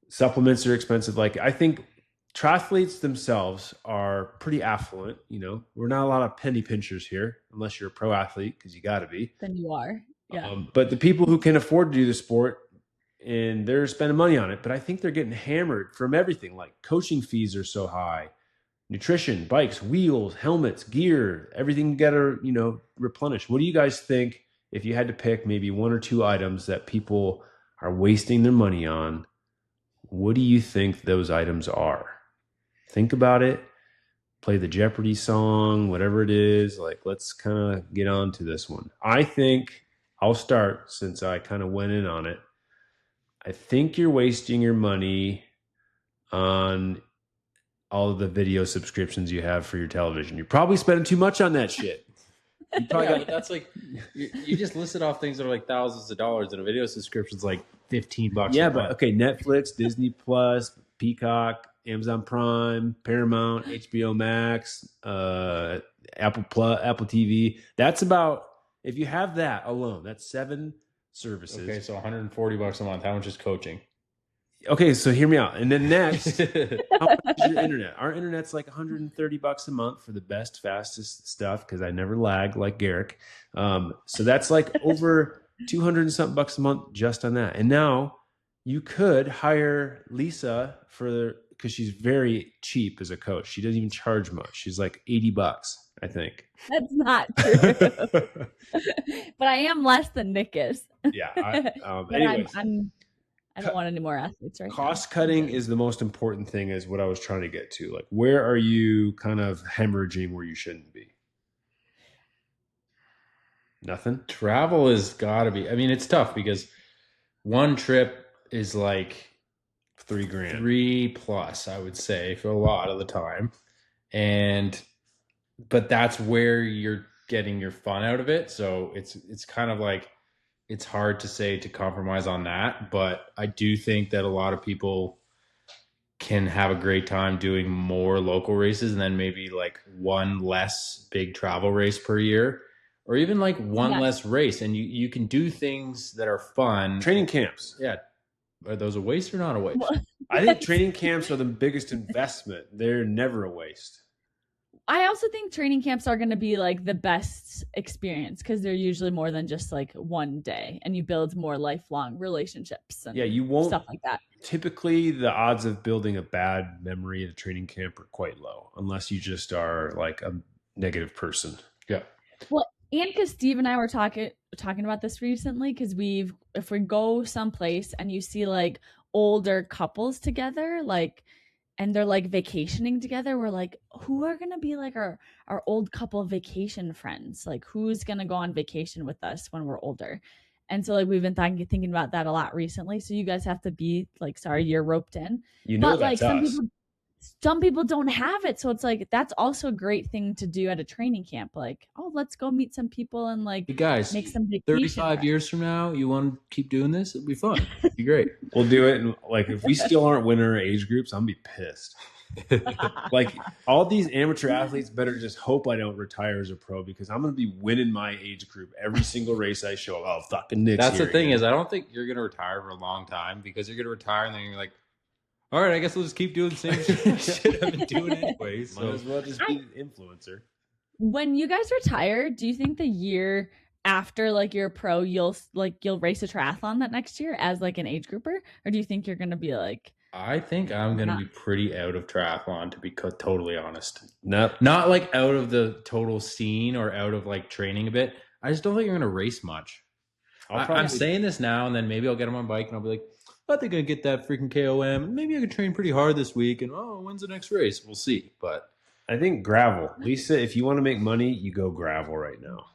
supplements are expensive. Like I think triathletes themselves are pretty affluent. You know, we're not a lot of penny pinchers here, unless you're a pro athlete, because you got to be. Then you are. Yeah. But the people who can afford to do the sport, and they're spending money on it, but I think they're getting hammered from everything. Like coaching fees are so high, nutrition, bikes, wheels, helmets, gear, everything got to, replenish. What do you guys think if you had to pick maybe one or two items that people are wasting their money on? What do you think those items are? Think about it. Play the Jeopardy song, whatever it is. Like, let's kind of get on to this one. I think I'll start since I kind of went in on it. I think you're wasting your money on all of the video subscriptions you have for your television. You're probably spending too much on that shit. You probably that's like you just listed off things that are like thousands of dollars, and a video subscription's like $15. Yeah, but okay, Netflix, Disney Plus, Peacock, Amazon Prime, Paramount, HBO Max, Apple TV. That's about, if you have that alone, that's 7 services. Okay, so $140 a month. How much is coaching? Okay, so hear me out. And then next, how much is your internet? Our internet's like $130 a month for the best, fastest stuff because I never lag like Garrick. So that's like over 200 and something bucks a month just on that. And now you could hire Lisa because she's very cheap as a coach. She doesn't even charge much. She's like $80, I think. That's not true. But I am less than Nick is. Yeah. Anyways, I don't want any more athletes right now. Cost cutting is the most important thing, is what I was trying to get to. Like, where are you kind of hemorrhaging where you shouldn't be? Nothing? Travel has got to be. I mean, it's tough because one trip is like $3,000. 3+, I would say, for a lot of the time. But that's where you're getting your fun out of it. So it's kind of like, it's hard to say to compromise on that. But I do think that a lot of people can have a great time doing more local races and then maybe like one less big travel race per year, or even like one less race. And you can do things that are fun. Training camps. Yeah. Are those a waste or not a waste? I think training camps are the biggest investment. They're never a waste. I also think training camps are going to be like the best experience because they're usually more than just like one day, and you build more lifelong relationships and you won't, stuff like that. Typically, the odds of building a bad memory at a training camp are quite low, unless you just are like a negative person. Yeah. Well, and because Steve and I were talking about this recently, because if we go someplace and you see like older couples together, like, and they're like vacationing together, we're like, who are going to be like our old couple vacation friends? Like, who's going to go on vacation with us when we're older? And so like, we've been thinking about that a lot recently. So you guys have to be like, sorry, you're roped in. But that's like us. some people don't have it. So it's like, that's also a great thing to do at a training camp. Like, oh, let's go meet some people and like, hey guys, make some vacation 35 friends. years from now, you want to keep doing this? It'll be fun. It'll be great. We'll do it. And like, if we still aren't winning our age groups, I'm gonna be pissed. Like, all these amateur athletes better just hope I don't retire as a pro, because I'm gonna be winning my age group every single race I show up. Oh, fucking Nick's That's here, the thing is, I don't think you're gonna retire for a long time, because you're gonna retire and then you're like, all right, I guess we'll just keep doing the same shit I've been doing anyway. So might as well just be an influencer. When you guys retire, do you think the year after like you're a pro, you'll race a triathlon that next year as like an age grouper, or do you think you're gonna be like I think I'm going to be pretty out of triathlon, to be totally honest. No, not like out of the total scene or out of like training a bit. I just don't think I'm going to race much. I'm saying this now, and then maybe I'll get on my bike and I'll be like, I think I get that freaking KOM, and maybe I could train pretty hard this week. And when's the next race? We'll see. But I think gravel, Lisa. If you want to make money, you go gravel right now.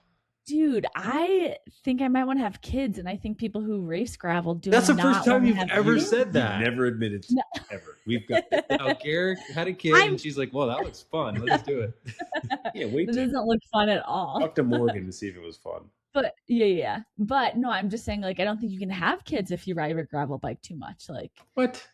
Dude, I think I might want to have kids, and I think people who race gravel do. That's the first time you've ever said that. You've never admitted to ever. We've got. Garrick had a kid, and she's like, "Well, that looks fun. Let's do it." Yeah, wait. It doesn't look fun at all. Talk to Morgan to see if it was fun. But yeah. But no, I'm just saying, like, I don't think you can have kids if you ride a gravel bike too much. Like, what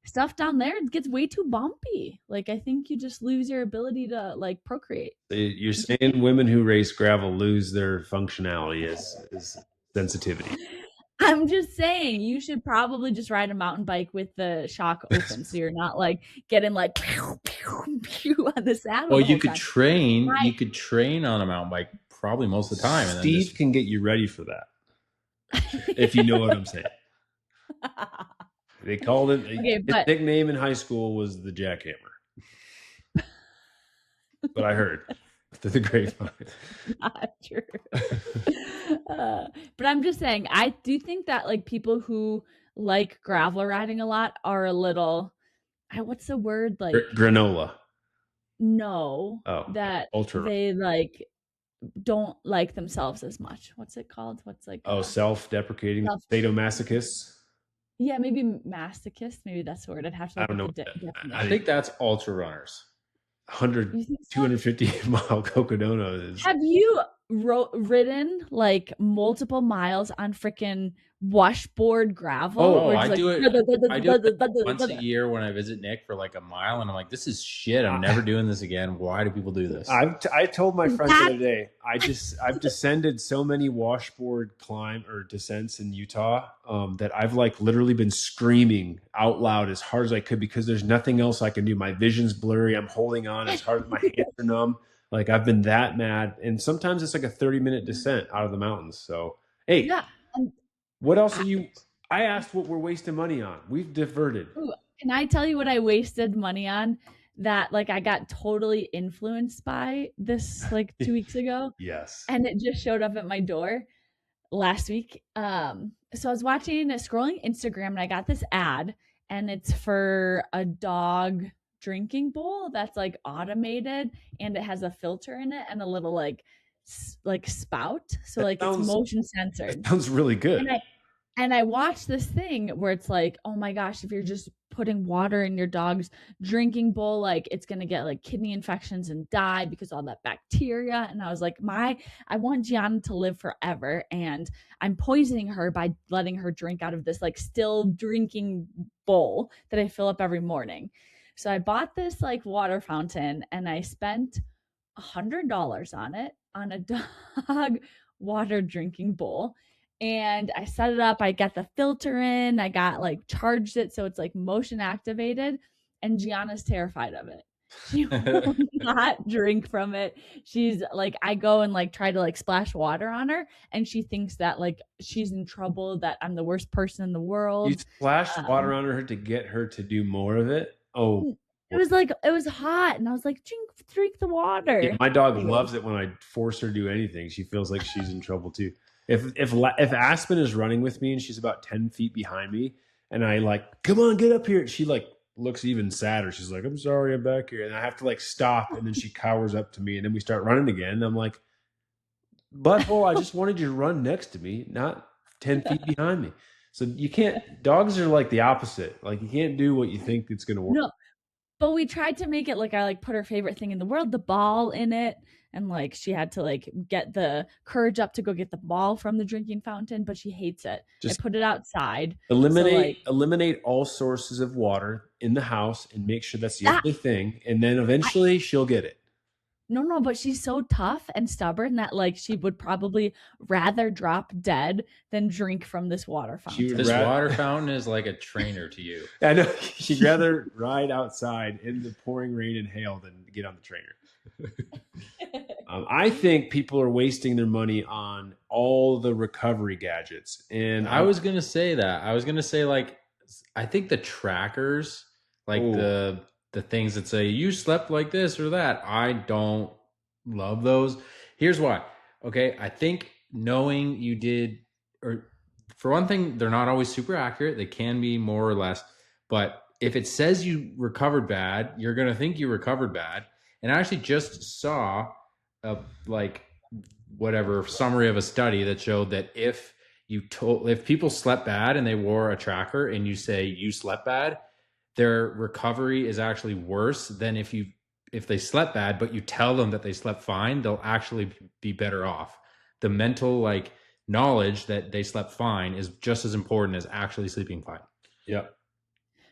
stuff down there gets way too bumpy. Like, I think you just lose your ability to like procreate. You're saying women who race gravel lose their functionality as sensitivity. I'm just saying you should probably just ride a mountain bike with the shock open, so you're not like getting like pew, pew, pew on the saddle. Well, you could train. Right. You could train on a mountain bike probably most of the time. Steve can get you ready for that, if you know what I'm saying. They called it. His nickname in high school was the Jackhammer. But I heard through the grapevine. Not true. But I'm just saying, I do think that like people who like gravel riding a lot are a little. What's the word like? Granola. No. Oh, that ultra. They like don't like themselves as much. What's it called? What's like? Self-deprecating, sadomasochists. Yeah, maybe masochist. Maybe that's the word. I'd have to. I don't know. I think that's ultra runners. 250 mile Cocodonos. Have you ridden like multiple miles on freaking washboard gravel? Oh, I do it once a year when I visit Nick for like a mile, and I'm like, this is shit. I'm never doing this again. Why do people do this? I told my friend the other day, I've descended so many washboard descents in Utah that I've like literally been screaming out loud as hard as I could because there's nothing else I can do. My vision's blurry. I'm holding on as hard as my hands are numb. Like I've been that mad, and sometimes it's like a 30-minute descent out of the mountains. So, hey, yeah. What else are you? I asked what we're wasting money on. We've diverted. Ooh, can I tell you what I wasted money on? That like I got totally influenced by this like 2 weeks ago. Yes. And it just showed up at my door last week. So I was scrolling Instagram, and I got this ad, and it's for a dog drinking bowl that's like automated, and it has a filter in it and a little like spout, so like it's motion censored. Sounds really good. And I watched this thing where it's like, oh my gosh, if you're just putting water in your dog's drinking bowl, like it's gonna get like kidney infections and die because all that bacteria. And I was like, I want Gianna to live forever, and I'm poisoning her by letting her drink out of this like still drinking bowl that I fill up every morning. So I bought this like water fountain, and I spent $100 on it, on a dog water drinking bowl. And I set it up. I got the filter in. I got like charged it so it's like motion activated. And Gianna's terrified of it. She will not drink from it. She's like, I go and like try to like splash water on her, and she thinks that like she's in trouble, that I'm the worst person in the world. You splashed water on her to get her to do more of it? Oh. It was hot, and I was like, drink the water. Yeah, my dog loves it when I force her to do anything. She feels like she's in trouble too. If Aspen is running with me and she's about 10 feet behind me, and I like, come on, get up here, she like looks even sadder. She's like, I'm sorry, I'm back here, and I have to like stop, and then she cowers up to me, and then we start running again. And I'm like, butthole, I just wanted you to run next to me, not 10 feet behind me. So you can't. Dogs are like the opposite. Like you can't do what you think it's going to work. No. But we tried to make it like I like put her favorite thing in the world, the ball, in it. And like she had to like get the courage up to go get the ball from the drinking fountain, but she hates it. Just I put it outside. Eliminate all sources of water in the house and make sure that's the only thing. And then eventually she'll get it. No, but she's so tough and stubborn that like she would probably rather drop dead than drink from this water fountain. This water fountain is like a trainer to you. I know. She'd rather ride outside in the pouring rain and hail than get on the trainer. I think people are wasting their money on all the recovery gadgets. And I was going to say that. I was going to say like I think the trackers, like the things that say you slept like this or that, I don't love those. Here's why. Okay, I think knowing you did, or for one thing, they're not always super accurate. They can be more or less, but if it says you recovered bad, you're gonna think you recovered bad. And I actually just saw a whatever summary of a study that showed that if people slept bad and they wore a tracker and you say you slept bad, their recovery is actually worse than if they slept bad but you tell them that they slept fine. They'll actually be better off. The mental knowledge that they slept fine is just as important as actually sleeping fine. Yep.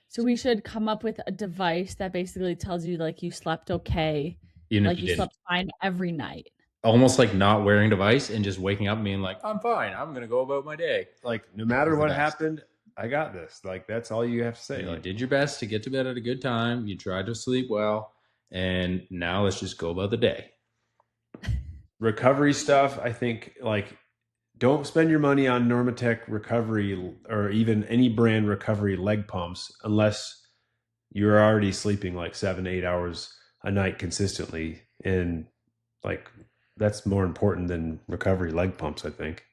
So we should come up with a device that basically tells you you slept okay, you slept fine every night. Almost like not wearing a device and just waking up and being like, I'm fine. I'm going to go about my day. No matter what happened, I got this. That's all you have to say. You did your best to get to bed at a good time. You tried to sleep well. And now let's just go about the day. Recovery stuff, I think, don't spend your money on Normatec recovery or even any brand recovery leg pumps unless you're already sleeping 7-8 hours a night consistently. And that's more important than recovery leg pumps, I think.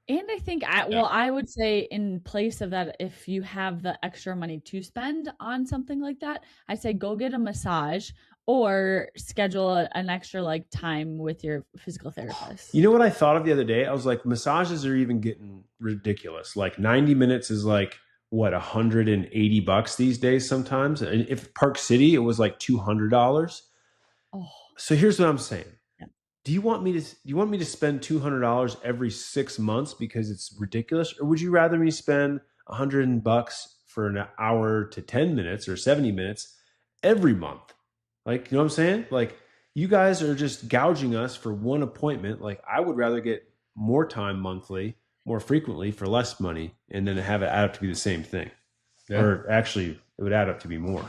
And I think, I would say in place of that, if you have the extra money to spend on something like that, I say go get a massage or schedule an extra time with your physical therapist. You know what I thought of the other day? I was like, massages are even getting ridiculous. 90 minutes is $180 these days sometimes. And if Park City, it was $200. Oh. So here's what I'm saying. Do you want me to spend $200 every 6 months because it's ridiculous, or would you rather me spend $100 for an hour to 10 minutes or 70 minutes every month? You know what I'm saying? You guys are just gouging us for one appointment. I would rather get more time monthly, more frequently for less money, and then have it add up to be the same thing. Yeah. Or actually, it would add up to be more.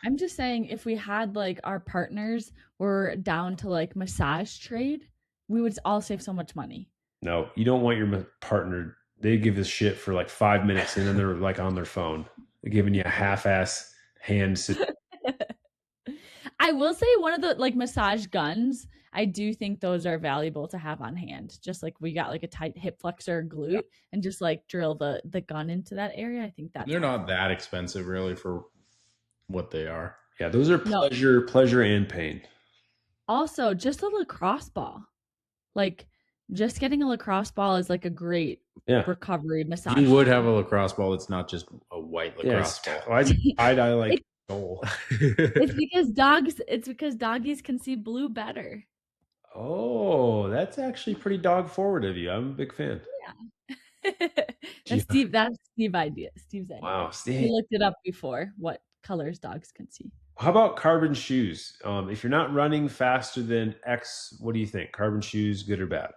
I'm just saying, if we had our partners were down to massage trade, we would all save so much money. No, you don't want your partner. They give this shit for 5 minutes and then they're on their phone. They're giving you a half-ass hand. I will say one of the massage guns, I do think those are valuable to have on hand. Just we got a tight hip flexor glute and just drill the gun into that area. I think they're not that expensive really for what they are. Yeah, those are pleasure and pain. Also, just a lacrosse ball. Just getting a lacrosse ball is a great recovery massage. You would have a lacrosse ball that's not just a white lacrosse ball. I goal. It's because doggies can see blue better. Oh, that's actually pretty dog forward of you. I'm a big fan. Yeah. That's Steve's idea. Steve's idea. Wow, Steve. He looked it up before, what colors dogs can see. How about carbon shoes? If you're not running faster than X, what do you think? Carbon shoes, good or bad?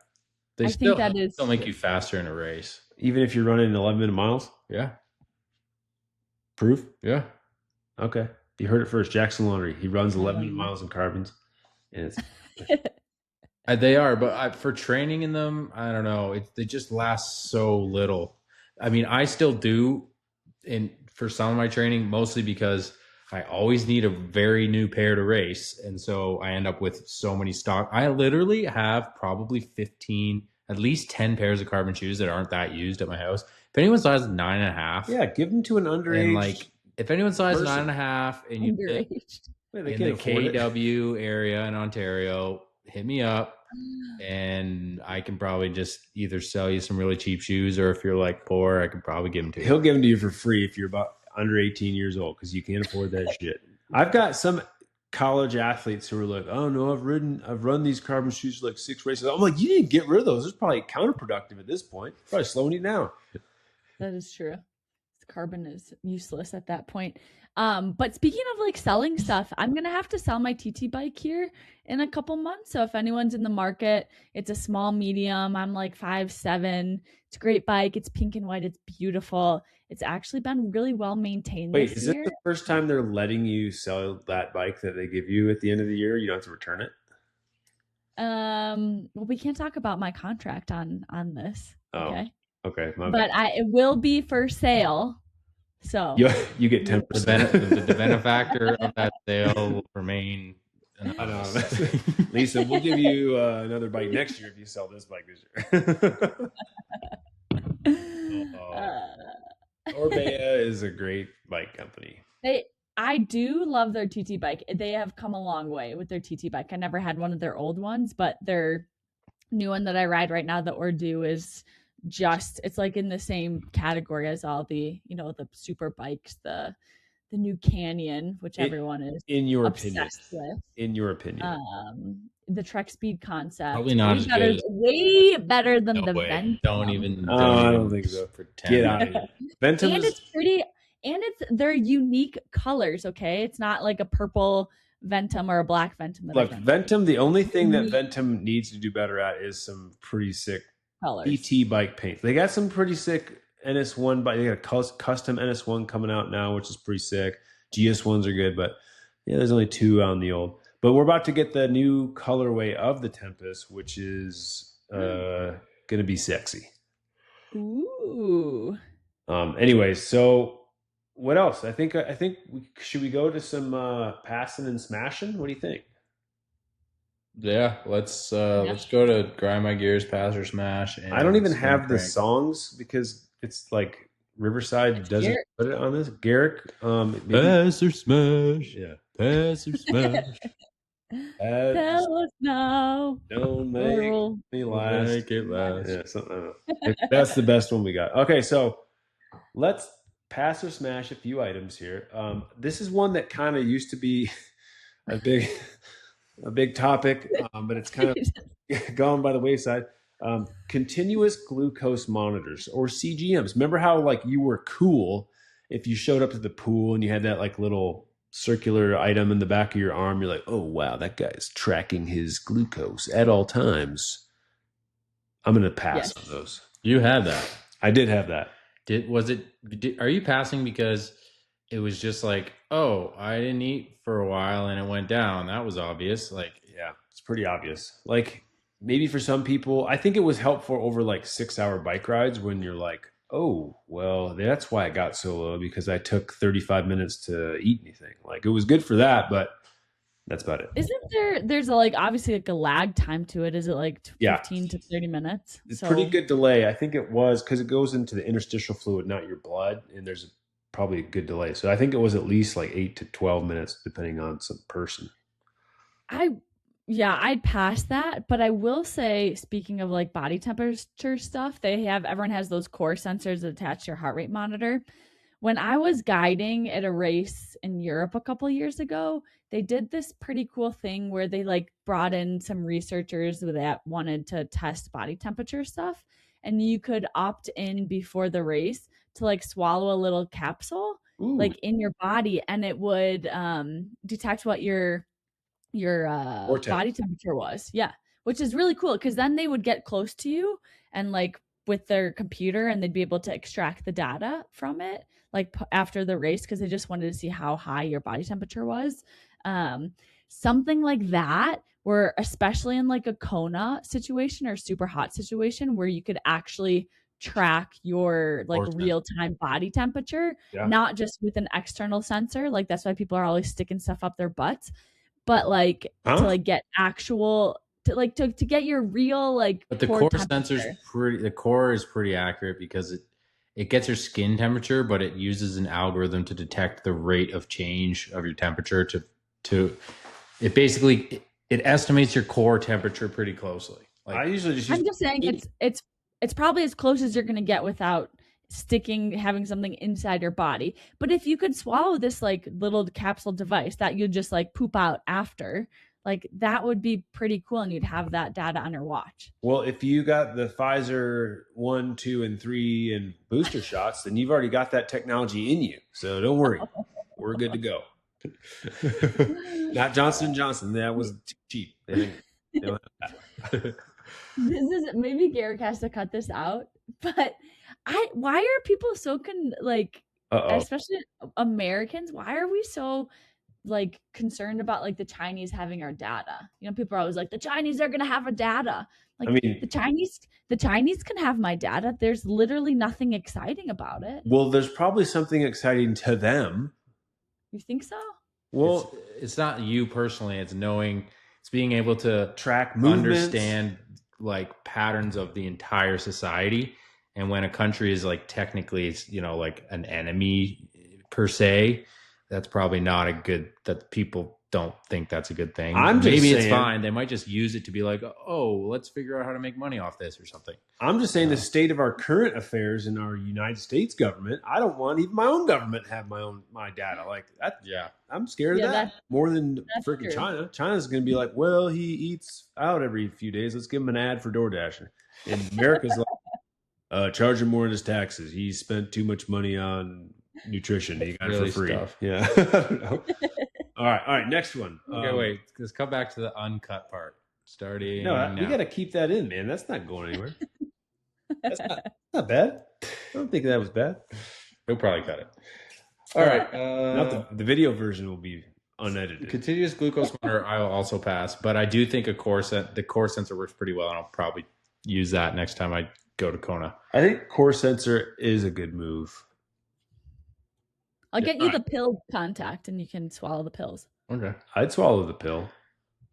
They still make you faster in a race. Even if you're running 11-minute miles? Yeah. Proof? Yeah. Okay. You heard it first. Jackson Laundry. He runs 11-minute miles in carbons. And it's... They are, but for training in them, I don't know. They just last so little. I mean, I still do for some of my training, mostly because I always need a very new pair to race. And so I end up with so many stock. I literally have probably 15, at least 10 pairs of carbon shoes that aren't that used at my house. If anyone's size 9.5. Yeah, give them to an underage. And if anyone's size 9.5 and you live in the KW area in Ontario, hit me up. And I can probably just either sell you some really cheap shoes, or if you're poor, I can probably give them to you. He'll give them to you for free if you're about under 18 years old, because you can't afford that shit. I've got some college athletes who are like, oh no, I've run these carbon shoes 6 races. I'm like, you didn't get rid of those. It's probably counterproductive at this point. Probably slowing you down. That is true. Carbon is useless at that point. But speaking of selling stuff, I'm gonna have to sell my TT bike here in a couple months. So if anyone's in the market, it's a small medium. I'm 5'7". It's a great bike. It's pink and white. It's beautiful. It's actually been really well maintained. Wait, is it the first time they're letting you sell that bike that they give you at the end of the year? You don't have to return it? Well, we can't talk about my contract on this. Oh, okay. Okay. But it will be for sale. So you get 10%. The benefactor of that sale will remain anonymous. Lisa, we'll give you another bike next year if you sell this bike this year. Orbea is a great bike company. I do love their TT bike. They have come a long way with their TT bike. I never had one of their old ones, but their new one that I ride right now, the Ordu, is just, it's like in the same category as all the, you know, the super bikes, the new Canyon, which everyone is in your obsessed opinion. with. In your opinion. The Trek Speed concept. Probably not as good. Way better than the Ventum. I don't think so. Get out of here. Ventum and it's pretty, and they're unique colors, okay? It's not like a purple Ventum or a black Ventum. Look, Ventum, the only thing that Ventum needs to do better at is some pretty sick colors. PT bike paint. They got some pretty sick NS1 bike. They got a custom NS1 coming out now, which is pretty sick. GS1s are good, but yeah, there's only 2 on the old. But we're about to get the new colorway of the Tempest, which is going to be sexy. Ooh. Anyways, so what else? I think should we go to some passing and smashing? What do you think? Yeah, let's go to Grind My Gears, Pass or Smash. And I don't even have the songs because it's like Riverside doesn't put it on this. Garrick, Pass or Smash. Yeah. Pass or Smash. Tell us now. Don't make me last. Make it last. Yeah, something. That's the best one we got. Okay, so let's pass or smash a few items here. This is one that kind of used to be a big topic, but it's kind of gone by the wayside. Continuous glucose monitors, or CGMs. Remember how like you were cool if you showed up to the pool and you had that like little circular item in the back of your arm? You're like, oh wow, that guy's tracking his glucose at all times. I'm gonna pass on those. You had that. I did have that. Are you passing because it was just like, oh, I didn't eat for a while and it went down? That was obvious. Like, yeah, it's pretty obvious. Like maybe for some people, I think it was helpful over like 6-hour bike rides when you're like, oh, well, that's why it got so low, because I took 35 minutes to eat anything. Like it was good for that, but that's about it. There's obviously like a lag time to it? Is it like 15 to 30 minutes? It's pretty good delay. I think it was because it goes into the interstitial fluid, not your blood. And there's probably a good delay. So I think it was at least like 8 to 12 minutes, depending on some person. I'd pass that, but I will say, speaking of like body temperature stuff, everyone has those core sensors attached to your heart rate monitor. When I was guiding at a race in Europe a couple of years ago, they did this pretty cool thing where they like brought in some researchers that wanted to test body temperature stuff, and you could opt in before the race to like swallow a little capsule like in your body, and it would detect what your body temperature was. Yeah, which is really cool, because then they would get close to you and like with their computer, and they'd be able to extract the data from it like after the race, because they just wanted to see how high your body temperature was. Something like that, where especially in like a Kona situation or super hot situation where you could actually track your like real-time body temperature, not just with an external sensor. Like that's why people are always sticking stuff up their butts, but like to like get actual to get your real like. But the core sensor's the core is pretty accurate because it gets your skin temperature, but it uses an algorithm to detect the rate of change of your temperature to it basically it estimates your core temperature pretty closely. Like I usually just I'm just saying it's probably as close as you're going to get without having something inside your body. But if you could swallow this like little capsule device that you'd just like poop out after, like that would be pretty cool, and you'd have that data on your watch. Well, if you got the Pfizer 1, 2, and 3 and booster shots, then you've already got that technology in you. So don't worry, we're good to go. Not Johnson & Johnson. That was too cheap. They don't have that. This is maybe Garrick has to cut this out, but why are people so especially Americans, why are we so like concerned about like the Chinese having our data. You know, people are always like, the Chinese are gonna have our data. Like, I mean, the Chinese can have my data. There's literally nothing exciting about it. well, there's probably something exciting to them. You think so? Well, it's not you personally. It's being able to track movements, understand like patterns of the entire society. And when a country is like technically, it's, you know, like an enemy per se, that's probably not a good, that people don't think that's a good thing. Maybe it's fine. They might just use it to be like, oh, let's figure out how to make money off this or something. I'm just saying the state of our current affairs in our United States government, I don't want even my own government to have my data like that. Yeah. I'm scared of that more than freaking China. China's going to be like, well, he eats out every few days. Let's give him an ad for DoorDash. And America's like, charge him more in his taxes. He spent too much money on nutrition. He got it for free. Stuff. Yeah. I don't know. All right. Next one. Okay, wait. Let's come back to the uncut part. Starting. No, we got to keep that in, man. That's not going anywhere. That's not bad. I don't think that was bad. We'll probably cut it. All right. Not the video version will be unedited. Continuous glucose monitor, I will also pass, but I do think the core sensor works pretty well, and I'll probably use that next time I go to Kona. I think core sensor is a good move. I'll get you the pill contact and you can swallow the pills. Okay. I'd swallow the pill.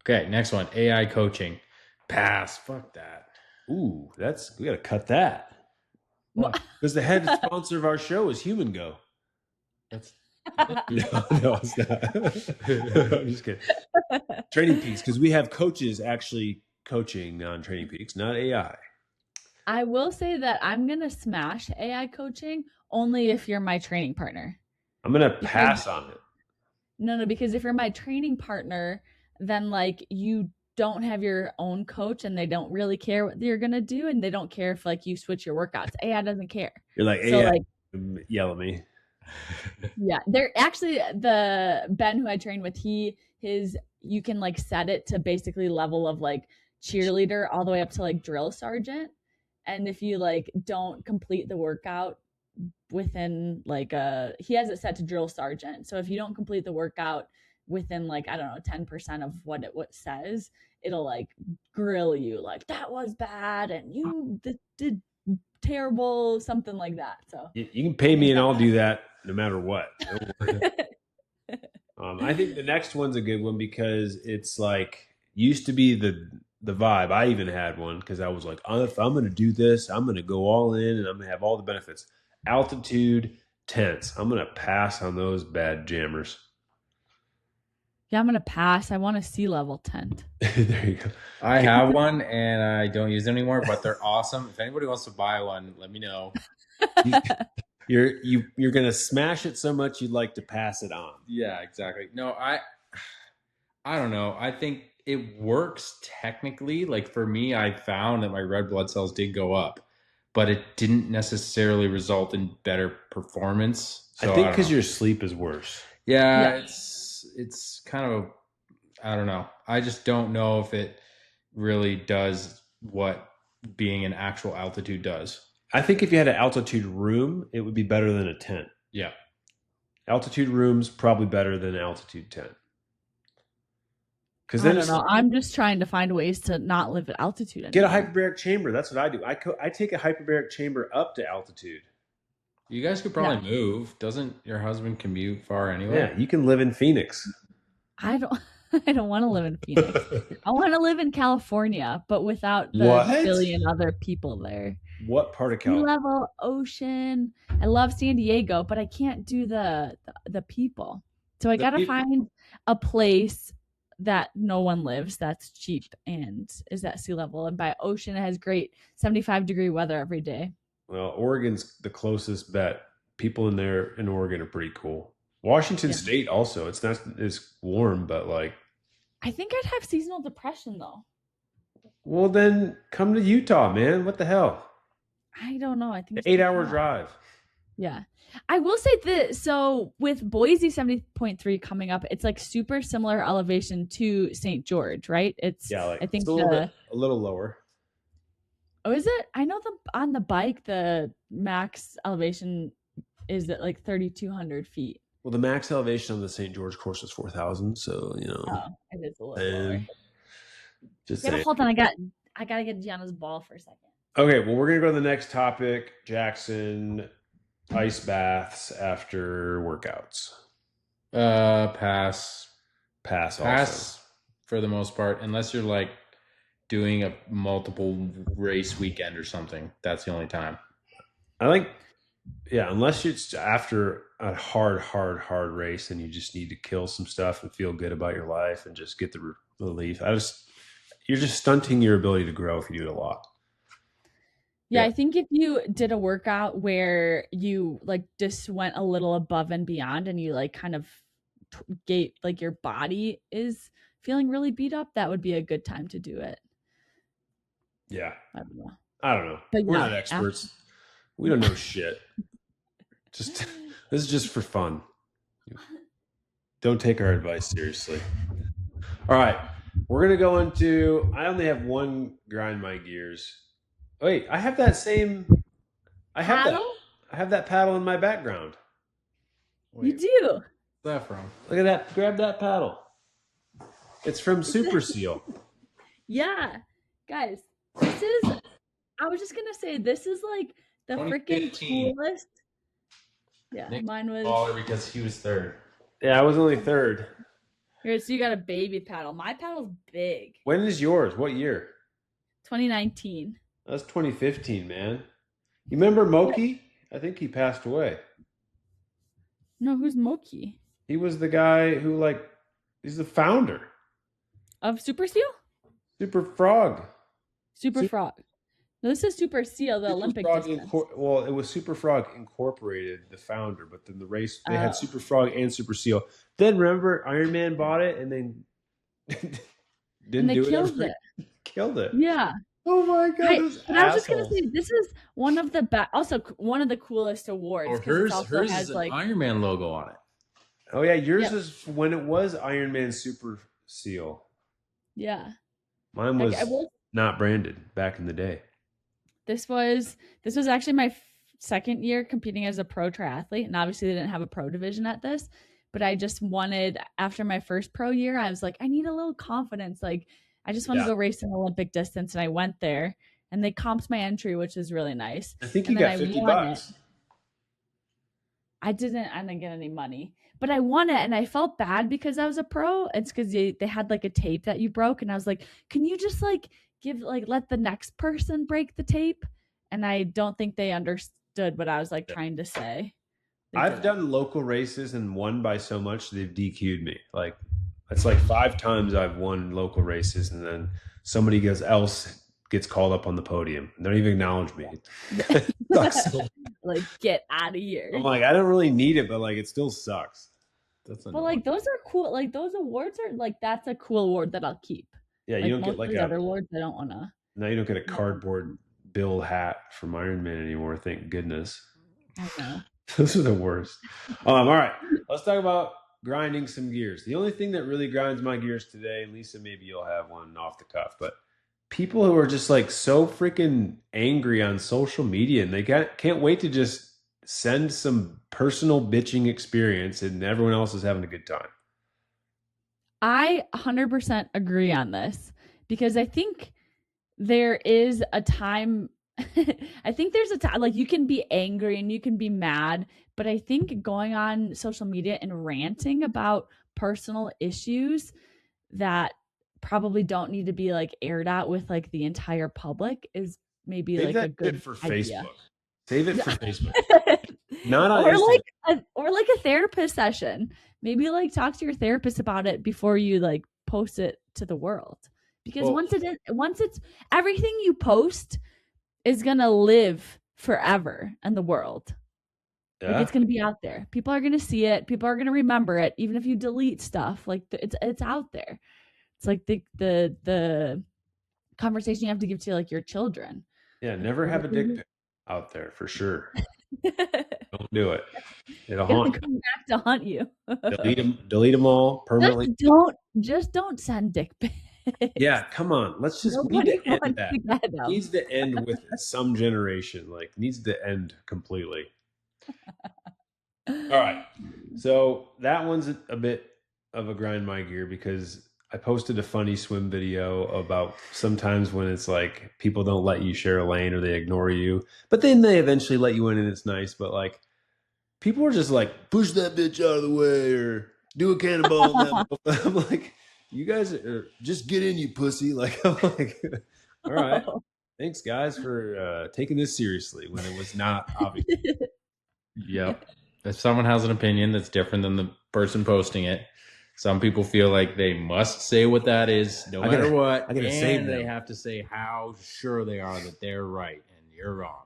Okay, next one. AI coaching. Pass. Fuck that. Ooh, we got to cut that. Because the head sponsor of our show is Human Go. That's no, it's not. I'm just kidding. Training Peaks, because we have coaches actually coaching on Training Peaks, not AI. I will say that I'm going to smash AI coaching only if you're my training partner. I'm going to pass on it. No, because if you're my training partner, then like you don't have your own coach and they don't really care what you're going to do. And they don't care if like you switch your workouts. AI doesn't care. You're like, so, AI, yell at me. Yeah. They're actually the Ben who I train with, you can like set it to basically level of like cheerleader all the way up to like drill sergeant. And if you like don't complete the workout within like he has it set to drill sergeant. So if you don't complete the workout within like, I don't know, 10% of what it says, it'll like grill you like that was bad and you did terrible, something like that. So you can pay me and I'll do that no matter what. Don't worry. I think the next one's a good one because it's like used to be the vibe. I even had one because I was like, if I'm going to do this, I'm going to go all in and I'm going to have all the benefits. Altitude tents. I'm going to pass on those bad jammers. Yeah, I'm going to pass. I want a sea level tent. There you go. I have one and I don't use them anymore, but they're awesome. If anybody wants to buy one, let me know. You're going to smash it so much you'd like to pass it on. Yeah, exactly. No, I don't know. I think it works technically. Like for me, I found that my red blood cells did go up, but it didn't necessarily result in better performance. So I think because your sleep is worse. Yeah, it's kind of, I don't know. I just don't know if it really does what being in actual altitude does. I think if you had an altitude room, it would be better than a tent. Yeah. Altitude room's probably better than an altitude tent. I don't know. I'm just trying to find ways to not live at altitude anymore. Get a hyperbaric chamber. That's what I do. I take a hyperbaric chamber up to altitude. You guys could probably move. Doesn't your husband commute far anyway? Yeah, you can live in Phoenix. I don't want to live in Phoenix. I want to live in California, but without the billion other people there. What part of California? Sea level, ocean. I love San Diego, but I can't do the people. So I got to find a place that no one lives, that's cheap and is at sea level. And by ocean, it has great 75-degree weather every day. Well, Oregon's the closest bet. People in Oregon are pretty cool. Washington State also. It's not as warm, but like. I think I'd have seasonal depression though. Well, then come to Utah, man. What the hell? I don't know. I think it's 8-hour drive. Yeah. I will say so with Boise 70.3 coming up, it's like super similar elevation to St. George, right? It's I think it's a little lower. Oh, is it? I know on the bike the max elevation is at like 3,200 feet. Well, the max elevation on the St. George course is 4,000. So, it is a little lower. Just saying. Hold on. I gotta get Gianna's ball for a second. Okay. Well, we're going to go to the next topic. Jackson, ice baths after workouts. Pass Also. for the most part, unless you're like doing a multiple race weekend or something. That's the only time. Unless it's after a hard race and you just need to kill some stuff and feel good about your life and just get the relief. You're just stunting your ability to grow if you do it a lot. Yeah, I think if you did a workout where you like just went a little above and beyond and you like kind of gave like your body is feeling really beat up, that would be a good time to do it. Yeah. I don't know. But we're not experts. We don't know shit. This is just for fun. Don't take our advice seriously. All right. We're going to go into, I only have one grind my gears. Wait, I have that same, I have that paddle in my background. Wait, you do? Where's that from? Look at that. Grab that paddle. It's from Super Seal. Yeah. Guys, this is, I was just going to say, this is like the freaking coolest. Yeah, Nick mine was baller because he was third. Yeah, I was only third. Here, so you got a baby paddle. My paddle's big. When is yours? What year? 2019. That's 2015, man. You remember Moki? I think he passed away. No, who's Moki? He was the guy who he's the founder of Super Seal? Super Frog. Super Frog. No, this is Super Seal, the Olympic distance. Well, it was Super Frog Incorporated, the founder, but then the race, they had Super Frog and Super Seal. Then remember, Iron Man bought it and then killed it. Yeah. Oh my God. I was just going to say, this is one of the coolest awards. Oh, hers has an Iron Man logo on it. Oh yeah, yours is when it was Iron Man Super Seal. Yeah. Mine was not branded back in the day. This was actually my second year competing as a pro triathlete, and obviously they didn't have a pro division at this, but I just wanted, after my first pro year, I was like, I need a little confidence. Like, I just want to go race an Olympic distance, and I went there, and they comped my entry, which is really nice. I think you got $50. I didn't get any money, but I won it, and I felt bad because I was a pro. It's because they had like a tape that you broke, and I was like, can you just let the next person break the tape? And I don't think they understood what I was trying to say. I've done local races and won by so much they've DQ'd me. It's 5 times I've won local races, and then somebody else gets called up on the podium. They don't even acknowledge me. Get out of here. I'm I don't really need it, but it still sucks. But those are cool. Those awards are that's a cool award that I'll keep. Yeah, you don't get other awards. I don't want to. Now you don't get a cardboard bill hat from Iron Man anymore. Thank goodness. I know. Those are the worst. All right, let's talk about grinding some gears. The only thing that really grinds my gears today, Lisa, maybe you'll have one off the cuff, but people who are just so freaking angry on social media, and they can't wait to just send some personal bitching experience, and everyone else is having a good time. I 100% agree on this, because I think there is a time I think there's a time you can be angry and you can be mad, but I think going on social media and ranting about personal issues that probably don't need to be aired out with the entire public is maybe a good for idea. Facebook. Save it for Facebook. Not on or a therapist session. Maybe talk to your therapist about it before you post it to the world. Because once it's everything you post is gonna live forever in the world. Yeah. It's gonna be out there. People are gonna see it. People are gonna remember it, even if you delete stuff. It's out there. It's the conversation you have to give to your children. Yeah, never have a dick pic out there for sure. Don't do it. It'll haunt you. Come back to haunt you. Delete them all permanently. Just don't send dick pics. Yeah, come on. Let's just Nobody need to end that. It Needs to end with some generation. Needs to end completely. All right. So that one's a bit of a grind my gear because I posted a funny swim video about sometimes when it's like people don't let you share a lane or they ignore you, but then they eventually let you in and it's nice. But like people are just like, push that bitch out of the way or do a cannonball. I'm like, you guys are just get in, you pussy. Like, I'm like, all right. Thanks, guys, for taking this seriously when it was not obvious. Yep. If someone has an opinion that's different than the person posting it, some people feel like they must say what that is, no matter what. I gotta save them. They have to say how sure they are that they're right and you're wrong.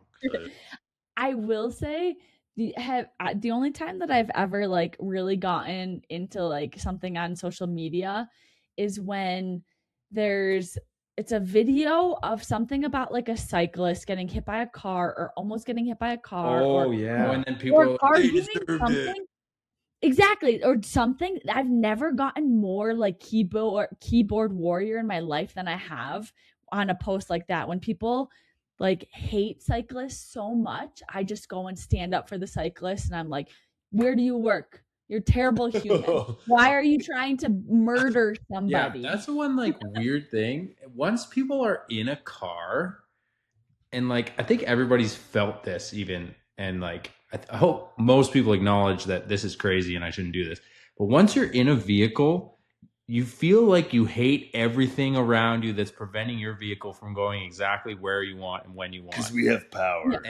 I will say the only time that I've ever like really gotten into like something on social media is when it's a video of something about like a cyclist getting hit by a car or almost getting hit by a car. And then people are like, they deserved it. Exactly. Or something. I've never gotten more like keyboard warrior in my life than I have on a post like that. When people like hate cyclists so much, I just go and stand up for the cyclists and I'm like, where do you work? You're a terrible human. Why are you trying to murder somebody? Yeah, that's one like weird thing. Once people are in a car, and like I think everybody's felt this even, and like I hope most people acknowledge that this is crazy and I shouldn't do this. But once you're in a vehicle, you feel like you hate everything around you that's preventing your vehicle from going exactly where you want and when you want. Because we have power.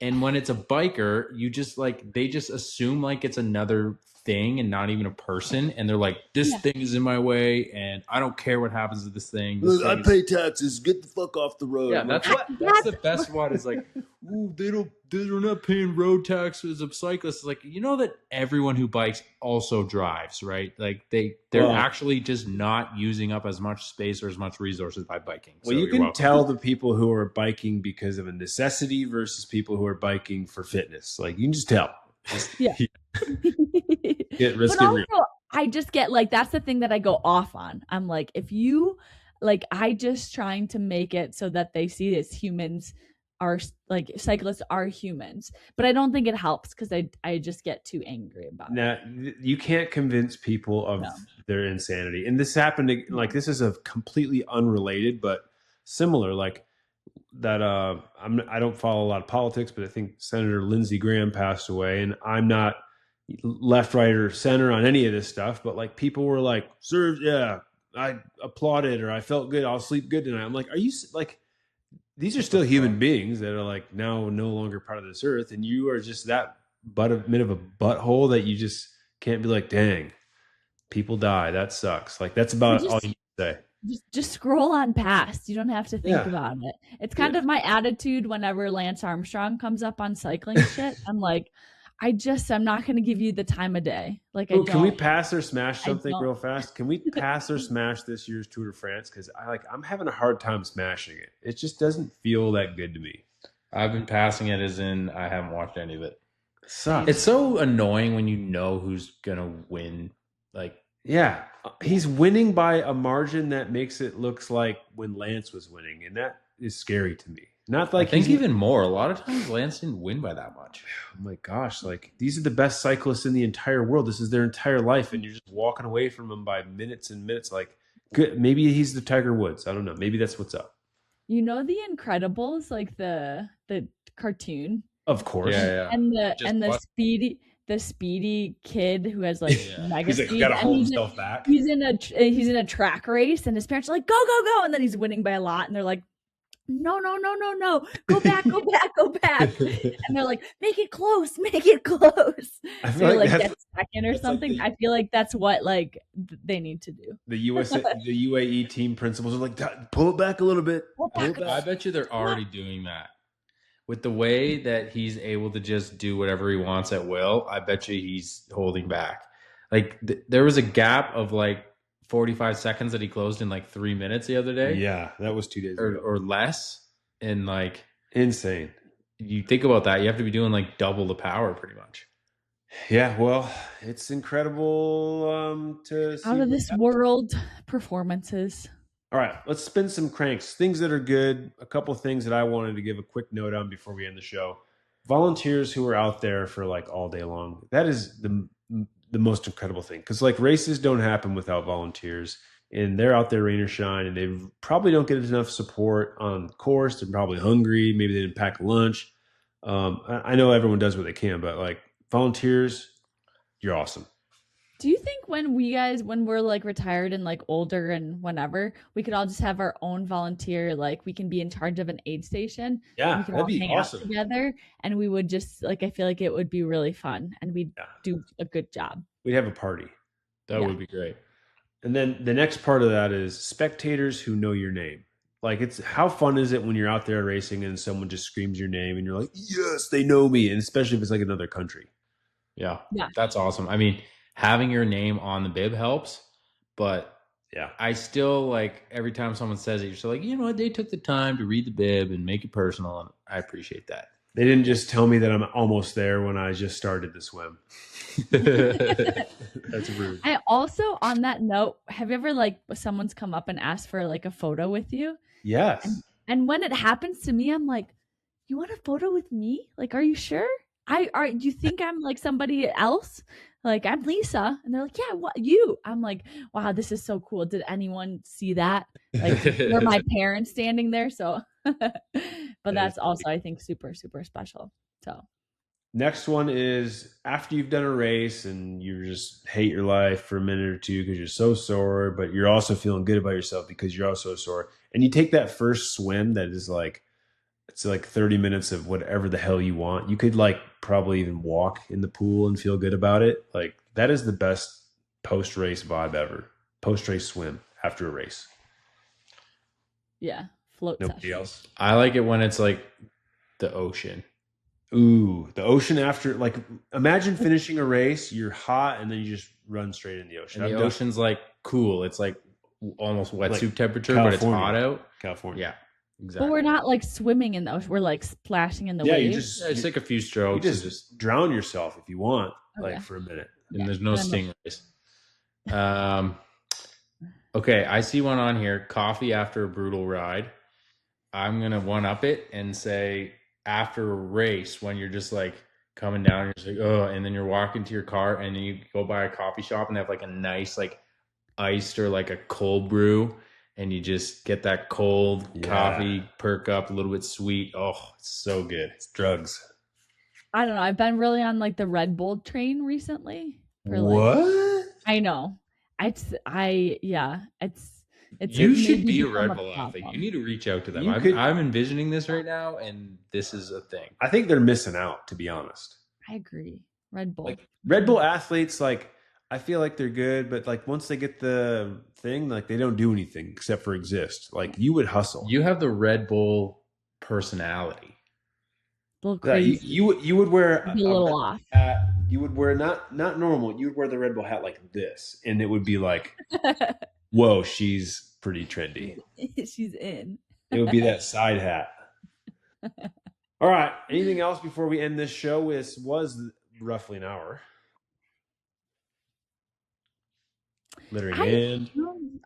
And when it's a biker, you just like they just assume like it's another thing and not even a person, and they're like, this thing is in my way and I don't care what happens to this thing. I pay taxes, get the fuck off the road. Yeah, that's the best one. Is like, ooh, they're not paying road taxes of cyclists. It's like, you know that everyone who bikes also drives, right? Like they're actually just not using up as much space or as much resources by biking. Well, you can tell the people who are biking because of a necessity versus people who are biking for fitness. Like you can just tell. But also, I just get like, that's the thing that I go off on. I'm like, if you like, I just trying to make it so that they see this humans are like cyclists are humans, but I don't think it helps because I just get too angry about it. Now, you can't convince people of their insanity. And this happened like, this is a completely unrelated, but similar, like that. I don't follow a lot of politics, but I think Senator Lindsey Graham passed away, and I'm not left, right, or center on any of this stuff, but like people were like, sir, I applauded or I felt good, I'll sleep good tonight. I'm like, are you like, these are still human beings that are like now no longer part of this earth, and you are just that bit of a butthole that you just can't be like, dang, people die, that sucks. Like that's about all you say. Just scroll on past. You don't have to think about it. It's kind of my attitude whenever Lance Armstrong comes up on cycling shit. I'm like, I'm not going to give you the time of day. Like, can we pass or smash something real fast? Can we pass or smash this year's Tour de France? Because I'm having a hard time smashing it. It just doesn't feel that good to me. I've been passing it as in I haven't watched any of it. Sucks. It's so annoying when you know who's gonna win. Like, yeah, he's winning by a margin that makes it looks like when Lance was winning, and that is scary to me. Not like I think even more. A lot of times Lance didn't win by that much. Oh my gosh, like these are the best cyclists in the entire world. This is their entire life, and you're just walking away from them by minutes and minutes. Like, good, maybe he's the Tiger Woods. I don't know. Maybe that's what's up. You know The Incredibles, like the cartoon. Of course, yeah. And the speedy kid who has like mega speed. He's got to hold himself back. He's in a track race, and his parents are like, go, go, go, and then he's winning by a lot, and they're like, no, go back, go back. And they're like, make it close. I feel like get second or something. Like I feel like that's what like they need to do. The UAE team principals are like, pull it back a little bit. I bet you they're already doing that. With the way that he's able to just do whatever he wants at will, I bet you he's holding back. Like there was a gap of like 45 seconds that he closed in like 3 minutes the other day. Yeah, that was 2 days ago. Or less. And like insane. You think about that, you have to be doing like double the power pretty much. Yeah, well, it's incredible to see out of this world performances. All right, let's spin some cranks. Things that are good. A couple of things that I wanted to give a quick note on before we end the show. volunteers who are out there for like all day long, that is the most incredible thing. Because like races don't happen without volunteers, and they're out there rain or shine, and they probably don't get enough support on course. They're probably hungry. Maybe they didn't pack lunch. I know everyone does what they can, but like volunteers, you're awesome. Do you think when we're like retired and like older and whenever, we could all just have our own volunteer, like we can be in charge of an aid station? Yeah, we could that'd all be hang awesome. out together, and we would just like, I feel like it would be really fun, and we'd do a good job. We'd have a party. That would be great. And then the next part of that is spectators who know your name. Like, it's how fun is it when you're out there racing and someone just screams your name and you're like, yes, they know me. And especially if it's like another country. Yeah. That's awesome. I mean, having your name on the bib helps, but I still like every time someone says it, you're still like, you know what? They took the time to read the bib and make it personal. And I appreciate that. They didn't just tell me that I'm almost there when I just started the swim. That's rude. I also, on that note, have you ever like someone's come up and asked for like a photo with you? Yes. And when it happens to me, I'm like, you want a photo with me? Like, are you sure? Do you think I'm like somebody else? Like, I'm Lisa. And they're like, yeah, what, you? I'm like, wow, this is so cool. Did anyone see that? Like, were my parents standing there? So, but that's also, I think, super, super special. So. Next one is after you've done a race and you just hate your life for a minute or two because you're so sore, but you're also feeling good about yourself because you're also sore. And you take that first swim that is like, it's like 30 minutes of whatever the hell you want. You could like probably even walk in the pool and feel good about it. Like that is the best post-race vibe ever. Post-race swim after a race. Yeah. Float Nobody session. else. I like it when it's like the ocean. Ooh, the ocean after, like, imagine finishing a race, you're hot, and then you just run straight in the ocean. And the ocean's like cool. It's like almost wetsuit like temperature, California. But it's hot out. California. Yeah, exactly. But we're not like swimming in the ocean. We're like splashing in the waves. It's like a few strokes. You just drown yourself if you want, like for a minute. And there's no stingrays. Okay, I see one on here. Coffee after a brutal ride. I'm going to one-up it and say after a race when you're just like coming down and you're just like, oh, and then you're walking to your car and then you go by a coffee shop and they have like a nice like iced or like a cold brew and you just get that cold coffee, perk up, a little bit sweet. Oh, it's so good. It's drugs. I don't know. I've been really on like the Red Bull train recently. What? I know. You should be a Red Bull athlete. You need to reach out to them. I'm envisioning this right now, and this is a thing. I think they're missing out, to be honest. I agree. Red Bull. Like Red Bull athletes, like I feel like they're good, but like once they get the thing, like they don't do anything except for exist. Like you would hustle. You have the Red Bull personality. A little crazy. You would wear a little off. Hat. You would wear not normal. You would wear the Red Bull hat like this, and it would be like, whoa, she's pretty trendy. She's in. It would be that side hat. All right. Anything else before we end this show? It was roughly an hour. I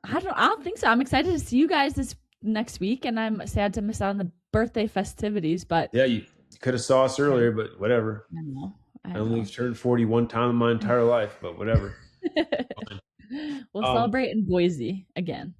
don't think so. I'm excited to see you guys this next week, and I'm sad to miss out on the birthday festivities. But yeah, you could have saw us earlier, but whatever. I know. I only turned 40 one time in my entire life, but whatever. We'll celebrate in Boise again.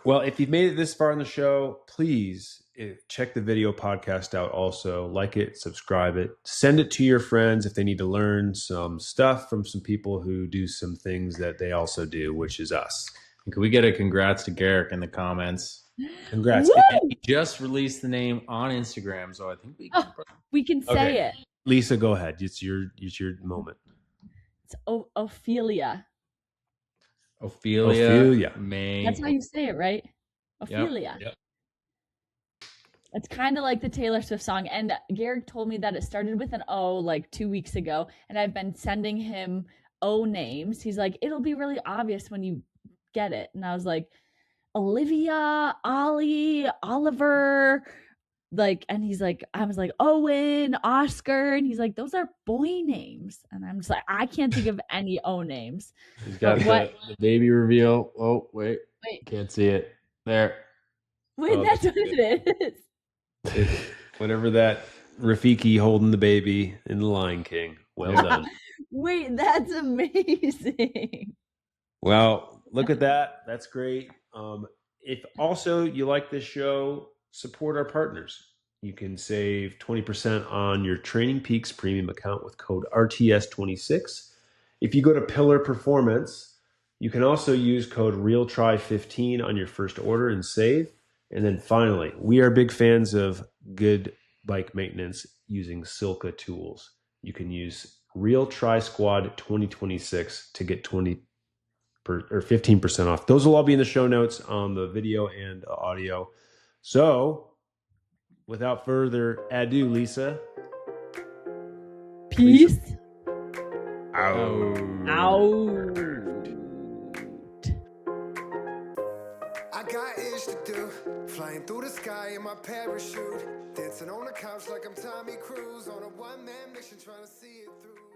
Well, if you've made it this far in the show, please check the video podcast out also. Like it, subscribe it, send it to your friends if they need to learn some stuff from some people who do some things that they also do, which is us. And can we get a congrats to Garrick in the comments? Congrats. He just released the name on Instagram, so I think we can say it. Lisa, go ahead. It's your moment. It's Ophelia. Ophelia. That's how you say it, right? Ophelia. Yep. It's kind of like the Taylor Swift song. And Garrick told me that it started with an O like 2 weeks ago. And I've been sending him O names. He's like, it'll be really obvious when you get it. And I was like, Olivia, Ollie, Oliver. Like, and he's like, I was like, Owen, Oscar. And he's like, those are boy names. And I'm just like, I can't think of any O names. He's got the baby reveal. Oh, wait. Can't see it. There. Wait, that's what it is. Whatever that Rafiki holding the baby in The Lion King. Well done. Wait, that's amazing. Well, look at that. That's great. If also you like this show, support our partners. You can save 20% on your Training Peaks premium account with code RTS26. If you go to Pillar Performance, you can also use code REALTRY15 on your first order and save. And then finally, we are big fans of good bike maintenance using Silka tools. You can use Real Tri Squad 2026 to get 15% off. Those will all be in the show notes on the video and audio. So, without further ado, Lisa. Peace. Out. I got ish to do, flying through the sky in my parachute, dancing on the couch like I'm Tommy Cruise on a one-man mission trying to see it through.